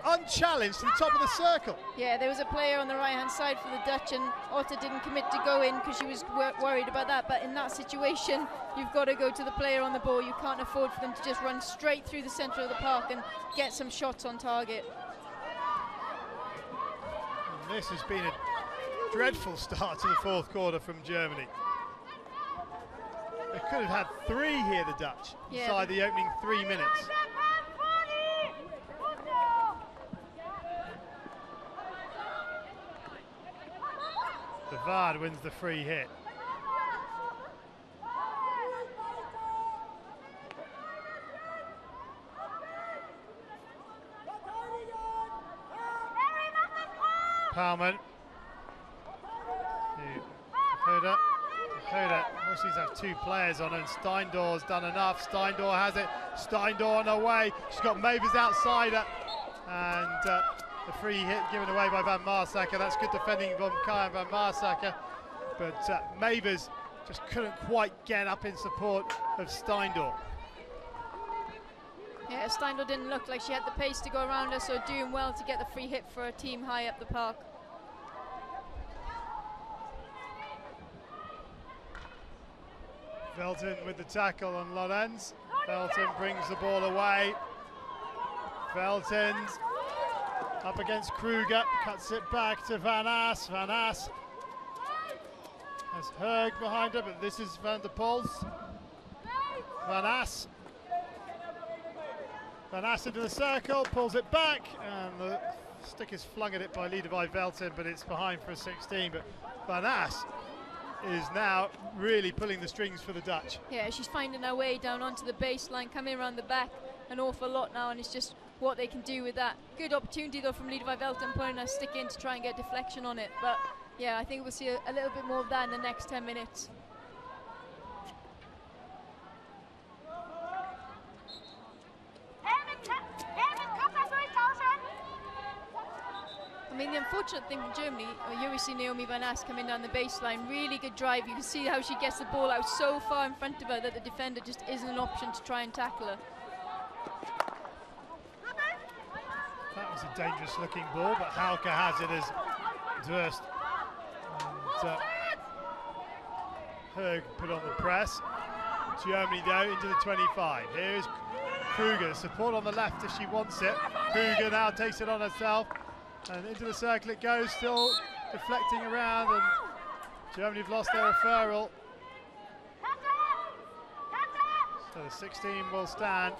S1: unchallenged to the top of the circle.
S2: Yeah, there was a player on the right-hand side for the Dutch, and Otta didn't commit to go in because she was worried about that. But in that situation, you've got to go to the player on the ball. You can't afford for them to just run straight through the centre of the park and get some shots on target.
S1: And this has been a dreadful start to the fourth quarter from Germany. They could have had three here, the Dutch, inside the opening 3 minutes. De Waard wins the free hit. Pauwman. Hoede. Hoede. She's had two players on, and Steindor's done enough. Steindor has it. Steindor on her way. She's got Mavers outside her. And the free hit given away by Van Marsacker. That's good defending from Kai and Van Marsacker. But Mavers just couldn't quite get up in support of Steindor.
S2: Yeah, Steindor didn't look like she had the pace to go around her, so doing well to get the free hit for a team high up the park.
S1: Veltin with the tackle on Lorenz. Veltin brings the ball away. Veltin up against Kruger, cuts it back to Van Ass. Van Ass has Hög behind her, but this is Van der Pols. Van Ass. Van Ass into the circle, pulls it back, and the stick is flung at it by Liedewij Veltin, but it's behind for a 16. But Van Ass is now really pulling the strings for the Dutch.
S2: Yeah, she's finding her way down onto the baseline, coming around the back an awful lot now, and it's just what they can do with that. Good opportunity though from Liedewij Veltin, putting her stick in to try and get deflection on it. But yeah, I think we'll see a little bit more of that in the next 10 minutes. I mean, the unfortunate thing for Germany, you see Naomi Van Ass coming down the baseline, really good drive. You can see how she gets the ball out so far in front of her that the defender just isn't an option to try and tackle her.
S1: That was a dangerous looking ball, but Hauke has it as Durst and Hög put on the press. Germany though into the 25. Here's Kruger, support on the left if she wants it. Kruger now takes it on herself and into the circle it goes, still deflecting around, and Germany have lost their referral. So the 16 will stand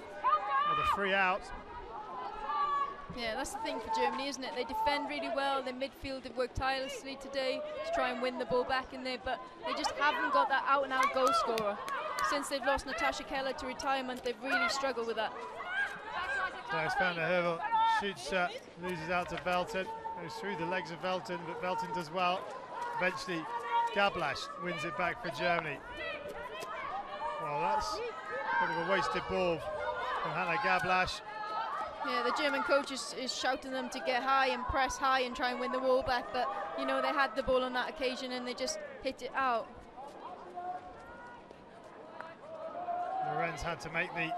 S1: with a free out.
S2: Yeah, that's the thing for Germany, isn't it? They defend really well, their midfield have worked tirelessly today to try and win the ball back in there, but they just haven't got that out-and-out goal scorer. Since they've lost Natasha Keller to retirement, they've really struggled with that.
S1: Nice, Van der Heuvel shoots, loses out to Velton, goes through the legs of Velton, but Velton does well. Eventually, Gablash wins it back for Germany. Well, that's a bit of a wasted ball from Hannah Gablash.
S2: Yeah, the German coach is shouting them to get high and press high and try and win the ball back, but you know, they had the ball on that occasion and they just hit it out.
S1: Lorenz had to make the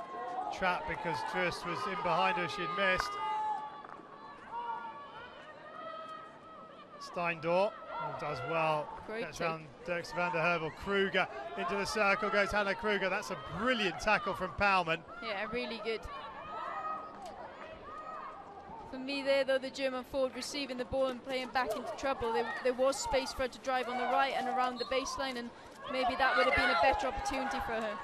S1: trap because Trust was in behind her, she had missed. Steindorf does well, gets around Dirks van der Heuvel. Kruger into the circle, goes Hannah Kruger. That's a brilliant tackle from Palman.
S2: Yeah, really good. For me there though, the German forward receiving the ball and playing back into trouble. There was space for her to drive on the right and around the baseline, and maybe that would have been a better opportunity for her.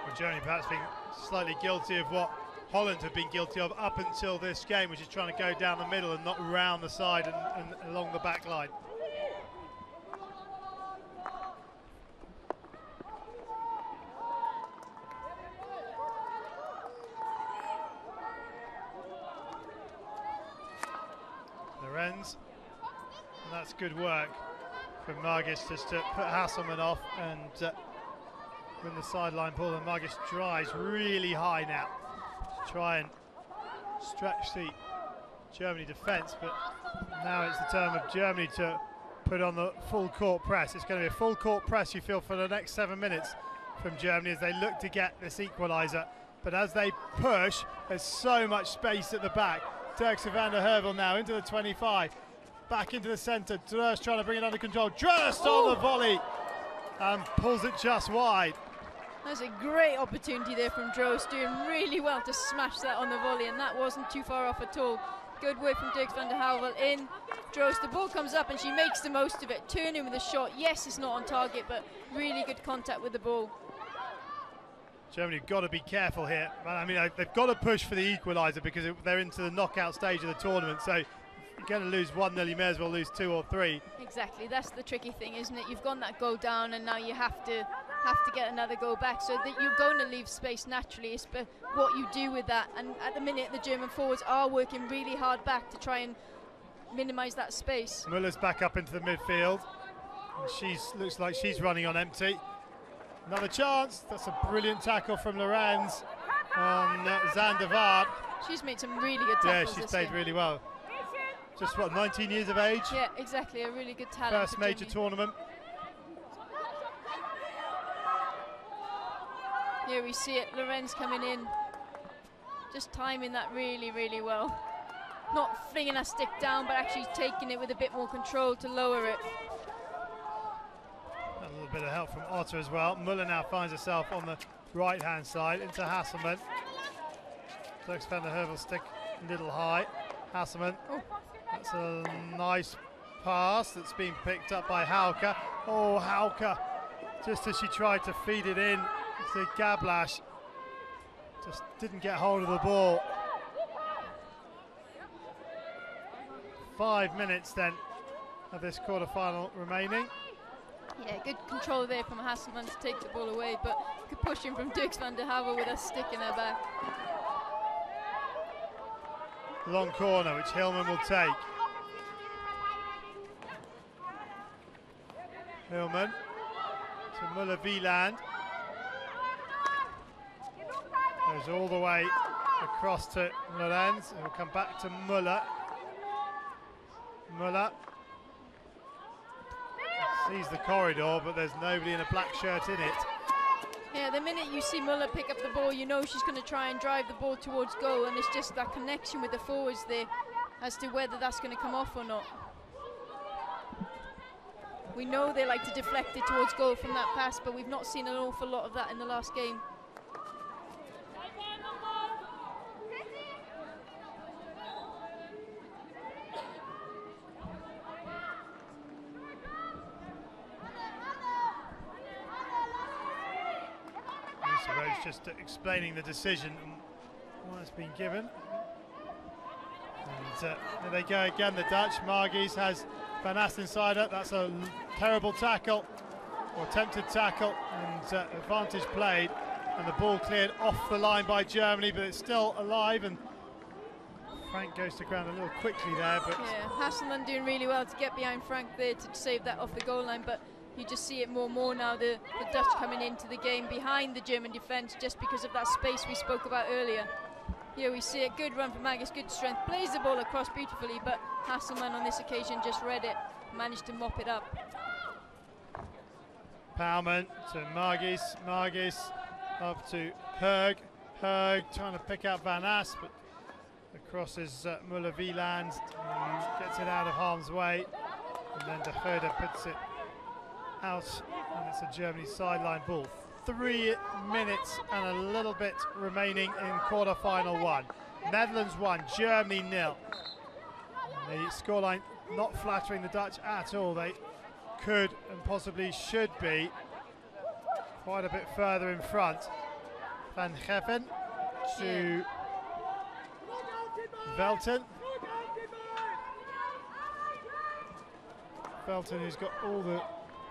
S1: Well, Germany perhaps being slightly guilty of what Holland have been guilty of up until this game, which is trying to go down the middle and not round the side and along the back line. Lorenz, and that's good work from Margis just to put Hasselmann off and win the sideline ball, and Margis drives really high now to try and stretch the Germany defence, but now it's the turn of Germany to put on the full court press. It's going to be a full court press, you feel, for the next 7 minutes from Germany as they look to get this equaliser, but as they push, there's so much space at the back. Dirks van der Heuvel now into the 25, back into the centre. Durst trying to bring it under control. Durst on the volley and pulls it just wide.
S2: That's a great opportunity there from Drost, doing really well to smash that on the volley, and that wasn't too far off at all. Good work from Dirks van der Heuvel in. Drost, the ball comes up and she makes the most of it, turning with a shot. Yes, it's not on target, but really good contact with the ball.
S1: Germany have got to be careful here. I mean, they've got to push for the equaliser because they're into the knockout stage of the tournament. So you're going to lose 1-0, you may as well lose 2 or 3.
S2: Exactly, that's the tricky thing, isn't it? You've gone that goal down and now you have to get another goal back, so that you're going to leave space naturally. It's what you do with that. And at the minute, the German forwards are working really hard back to try and minimise that space.
S1: Muller's back up into the midfield. And looks like she's running on empty. Another chance. That's a brilliant tackle from Lorenz on Zander Vaart.
S2: She's made some really good tackles.
S1: Yeah, she's played really well. Just what, 19 years of age?
S2: Yeah, exactly. A really good talent.
S1: First major tournament.
S2: Here we see it. Lorenz coming in, just timing that really, really well. Not flinging a stick down, but actually taking it with a bit more control to lower it.
S1: A little bit of help from Otter as well. Muller now finds herself on the right-hand side into Hasselmann. Dirks van der Heuvel stick a little high. Hasselmann. Oh. That's a nice pass that's been picked up by Hauke. Oh, Hauke, just as she tried to feed it in to Gablash, just didn't get hold of the ball. 5 minutes then of this quarter-final remaining.
S2: Yeah, good control there from Hasselmann to take the ball away, but good pushing from Dirks van der Heuvel with a stick in her back.
S1: Long corner, which Hillman will take. Hillman to Muller-Wieland. Goes all the way across to Lorenz. He'll come back to Muller. Müller sees the corridor, but there's nobody in a black shirt in it.
S2: Yeah, the minute you see Müller pick up the ball, you know she's going to try and drive the ball towards goal, and it's just that connection with the forwards there as to whether that's going to come off or not. We know they like to deflect it towards goal from that pass, but we've not seen an awful lot of that in the last game.
S1: Just explaining the decision and what has been given. And there they go again, the Dutch. Margies has Van Ast inside her. That's a terrible tackle, or attempted tackle, and advantage played. And the ball cleared off the line by Germany, but it's still alive. And Frank goes to ground a little quickly there. But
S2: yeah, Hasselman doing really well to get behind Frank there to save that off the goal line. But you just see it more and more now, the Dutch coming into the game behind the German defence just because of that space we spoke about earlier. Here we see a good run from Magus, good strength, plays the ball across beautifully, but Hasselman on this occasion just read it, managed to mop it up.
S1: Pauwman to Margies up to Hurg trying to pick out Van Ast, but the cross is Müller-Wieland, gets it out of harm's way, and then De Goede puts it out, and it's a Germany sideline ball. 3 minutes and a little bit remaining in quarter-final one. Netherlands 1, Germany 0. The scoreline not flattering the Dutch at all. They could and possibly should be quite a bit further in front. Van Geffen to Velten. Velten, who's got all the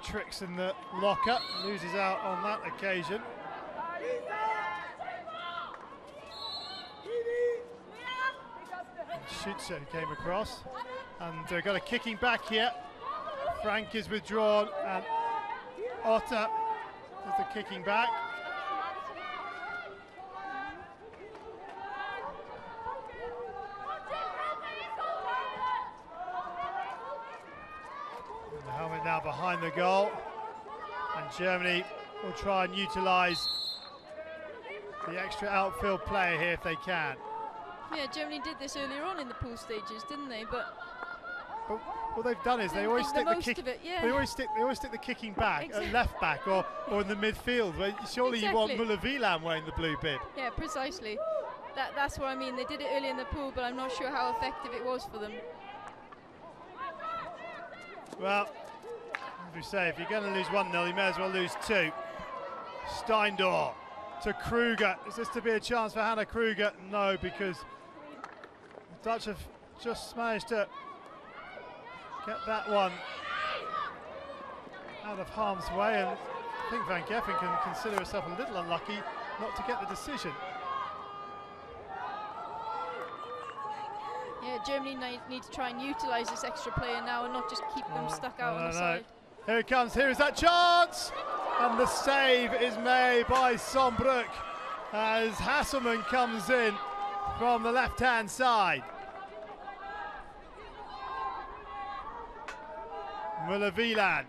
S1: tricks in the locker, loses out on that occasion. Schütze came across, and got a kicking back here. Frank is withdrawn, and Otter is the kicking back. The helmet now behind the goal, and Germany will try and utilise the extra outfield player here if they can.
S2: Yeah, Germany did this earlier on in the pool stages, didn't they? But
S1: what they've done is they always stick the kick.
S2: Yeah.
S1: They always stick the kicking back, left back, or in the midfield. Surely you want Müller-Wieland wearing the blue bib.
S2: Yeah, precisely. That's what I mean. They did it early in the pool, but I'm not sure how effective it was for them.
S1: Well, as we say, if you're going to lose 1-0, you may as well lose 2. Steindor to Kruger. Is this to be a chance for Hannah Kruger? No, because the Dutch have just managed to get that one out of harm's way, and I think Van Geffen can consider herself a little unlucky not to get the decision.
S2: Yeah, Germany need to try and utilise this extra player now and not just keep them stuck out on the side.
S1: Here it comes, here is that chance! And the save is made by Sombruk as Hasselman comes in from the left-hand side. Müller-Wieland,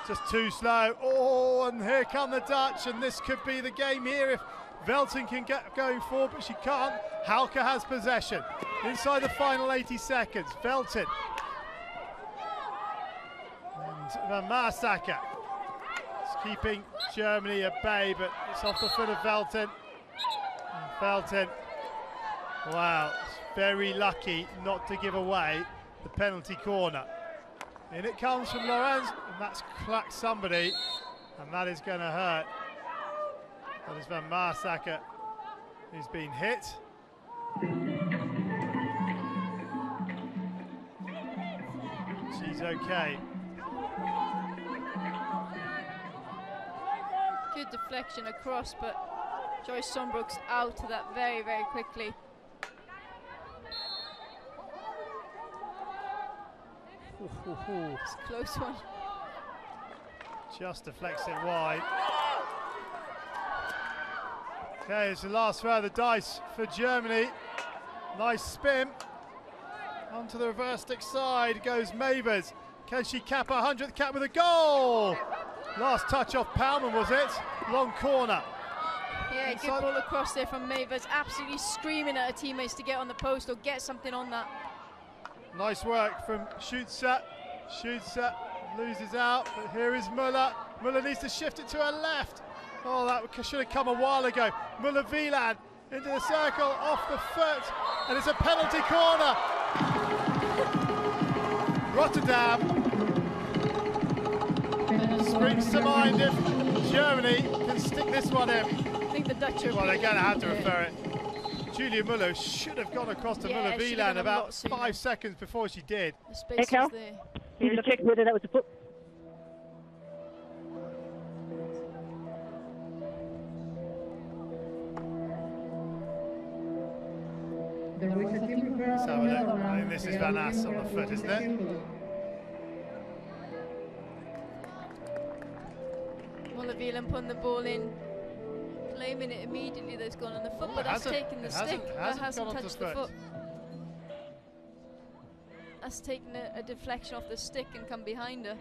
S1: just too slow. Oh, and here come the Dutch, and this could be the game here if Velten can get going forward, but she can't. Hauke has possession inside the final 80 seconds. Velten and Van Marsacker is keeping Germany at bay, but it's off the foot of Velten. And Velten, wow, very lucky not to give away the penalty corner. In it comes from Lorenz, and that's clacked somebody, and that is going to hurt. That is Van Marsacker who's been hit. She's okay.
S2: Good deflection across, but Joyce Sombruk's out to that very, very quickly. It's a close one.
S1: Just deflects it wide. Okay, it's the last throw of the dice for Germany. Nice spin onto the reverse stick side goes Mavers. Can she cap her 100th cap with a goal? Last touch off Palman, was it? Long corner.
S2: Yeah, good ball across there from Mavers. Absolutely screaming at her teammates to get on the post or get something on that.
S1: Nice work from Schutzer. Schutzer loses out, but here is Muller. Muller needs to shift it to her left. Oh, that should have come a while ago. Muller-Wieland into the circle, off the foot, and it's a penalty corner. Rotterdam springs to mind if Germany can stick this one in.
S2: I think the Dutch are.
S1: Well, they're going to have to refer it. Julia Muller should have gone across to Muller-Wieland about 5 seconds before she did.
S2: The space was there.
S6: You just checked whether that was a foot.
S1: Let's have a look. I think this is Van Ass on the foot, isn't it?
S2: Muller-Wieland putting the ball in, claiming it immediately that it's gone on the foot, but that's taking the stick. That hasn't touched the foot. That's taken a deflection off the stick and come behind her.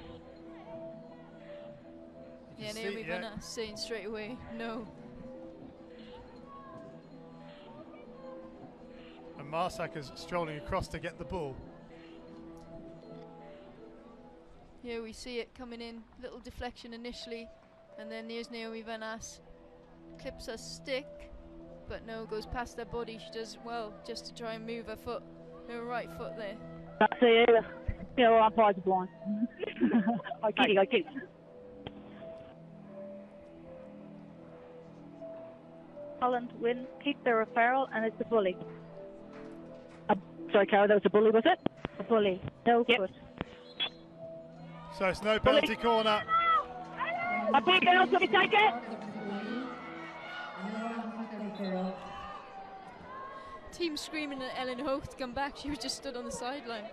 S2: Yeah, Naomi Van Ass saying straight away, no.
S1: And Marsaker's strolling across to get the ball.
S2: Here we see it coming in, little deflection initially, and then there's Naomi Van Ass. Clips her stick, but no, goes past her body. She does well just to try and move her foot, her right foot there.
S6: I see either. Yeah, well, umpires are blind. I'm kidding, I'm kidding. Holland win, keep the referral, and it's a bully. Sorry, Carol, that was a bully, was it? A bully. No foot.
S1: So it's no penalty corner.
S6: I think girls, let me take it.
S2: Team screaming at Ellen Hoch to come back. She was just stood on the sideline.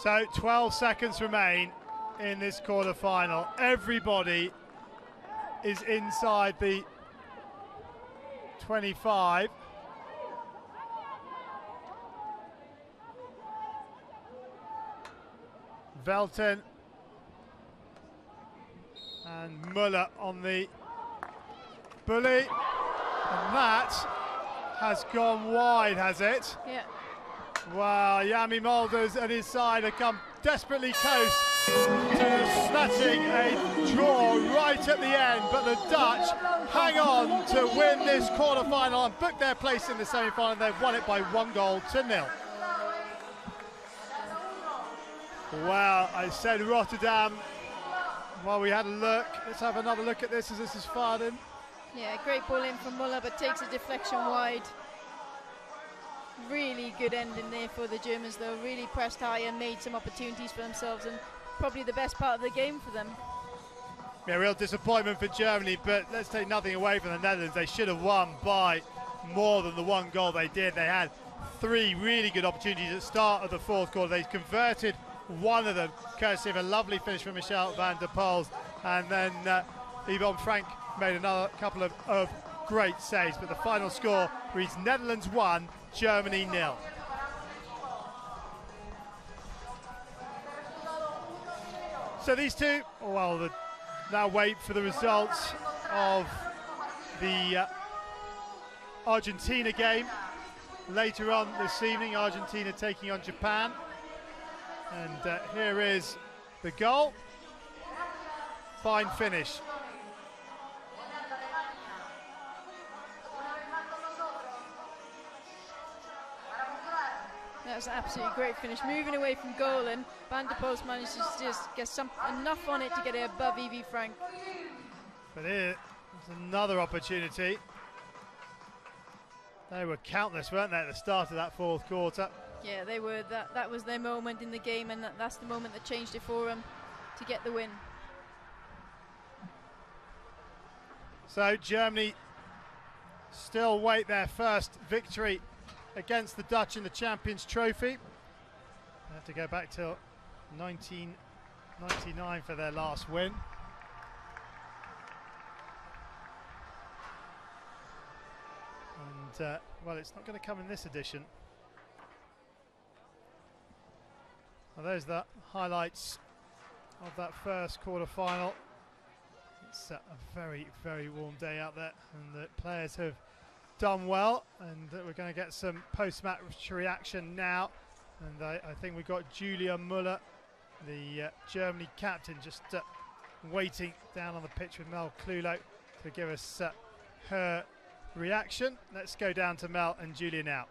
S1: So 12 seconds remain in this quarter-final. Everybody is inside the 25. Velten and Muller on the bully, and that has gone wide, has it?
S2: Yeah.
S1: Wow, Yami Mulders and his side have come desperately close to snatching a draw right at the end, but the Dutch hang on to win this quarter-final and book their place in the semi-final. They've won it by 1-0. Well, I said Rotterdam while we had a look. Let's have another look at this as this is fired in.
S2: Yeah, great ball in from Muller, but takes a deflection wide. Really good ending there for the Germans, though. Really pressed high and made some opportunities for themselves, and probably the best part of the game for them.
S1: Yeah, real disappointment for Germany, but let's take nothing away from the Netherlands. They should have won by more than the 1 goal they did. They had 3 really good opportunities at the start of the 4th quarter. They converted 1 of them, courtesy of a lovely finish from Michelle van der Poels, and then Yvonne Frank made another couple of great saves, but the final score reads Netherlands 1, Germany 0. So these two, well, now wait for the results of the Argentina game later on this evening. Argentina taking on Japan. And here is the goal. Fine finish.
S2: That was an absolutely great finish. Moving away from goal, and Van der Poels managed to just get enough on it to get it above Evie Frank.
S1: But here's another opportunity. They were countless, weren't they, at the start of that 4th quarter?
S2: Yeah, they were. That was their moment in the game, and that's the moment that changed it for them to get the win.
S1: So Germany still wait their first victory against the Dutch in the Champions Trophy. They have to go back till 1999 for their last win. And well, it's not going to come in this edition. Well, there's the highlights of that first quarter-final. It's a very, very warm day out there, and the players have done well, and we're going to get some post-match reaction now. And I think we've got Julia Müller, the Germany captain, just waiting down on the pitch with Mel Klulo to give us her reaction. Let's go down to Mel and Julia now.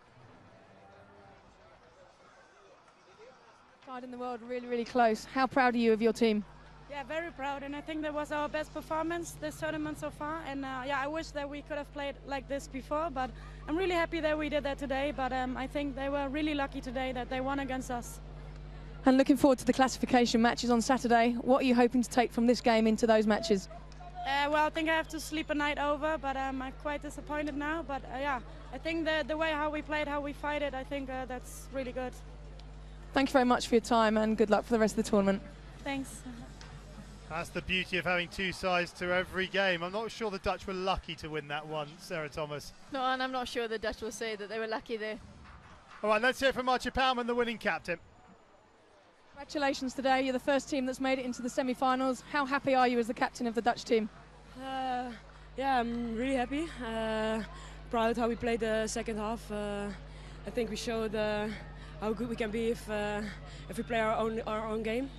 S3: Tied in the world, really, really close. How proud are you of your team?
S8: Yeah, very proud, and I think that was our best performance this tournament so far. And yeah, I wish that we could have played like this before, but I'm really happy that we did that today. But I think they were really lucky today that they won against us.
S3: And looking forward to the classification matches on Saturday. What are you hoping to take from this game into those matches?
S8: Well, I think I have to sleep a night over, but I'm quite disappointed now. But yeah, I think the way how we played, how we fight it, I think that's really good.
S3: Thank you very much for your time, and good luck for the rest of the tournament.
S8: Thanks.
S1: That's the beauty of having two sides to every game. I'm not sure the Dutch were lucky to win that one, Sarah Thomas.
S2: No, and I'm not sure the Dutch will say that they were lucky there.
S1: All right, let's hear from Marcia Palman, the winning captain.
S3: Congratulations today. You're the first team that's made it into the semi-finals. How happy are you as the captain of the Dutch team?
S9: Yeah, I'm really happy. Proud how we played the second half. I think we showed how good we can be if we play our own game.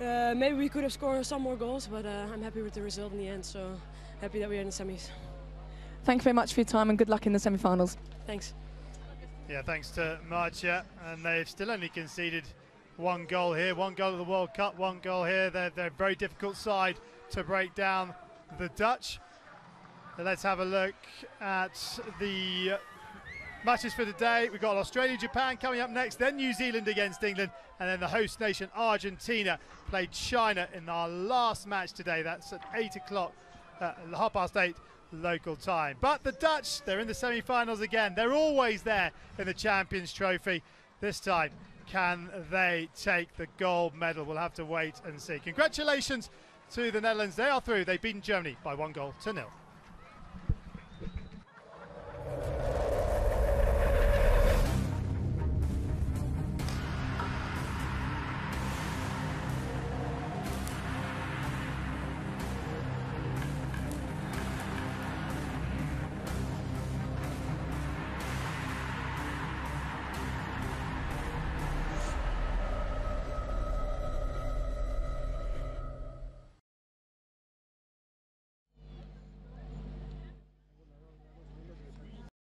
S9: Maybe we could have scored some more goals, but I'm happy with the result in the end. So happy that we are in the semis.
S3: Thank you very much for your time, and good luck in the semi-finals.
S9: Thanks.
S1: Yeah, thanks to Marcia, and they've still only conceded one goal here, one goal at the World Cup, one goal here. They're a very difficult side to break down the Dutch. So let's have a look at the matches for today. We've got Australia, Japan coming up next, then New Zealand against England, and then the host nation Argentina played China in our last match today. That's at 8 o'clock, 8:30 local time. But the Dutch, they're in the semi-finals again. They're always there in the Champions Trophy. This time, can they take the gold medal? We'll have to wait and see. Congratulations to the Netherlands. They are through. They've beaten Germany by 1-0.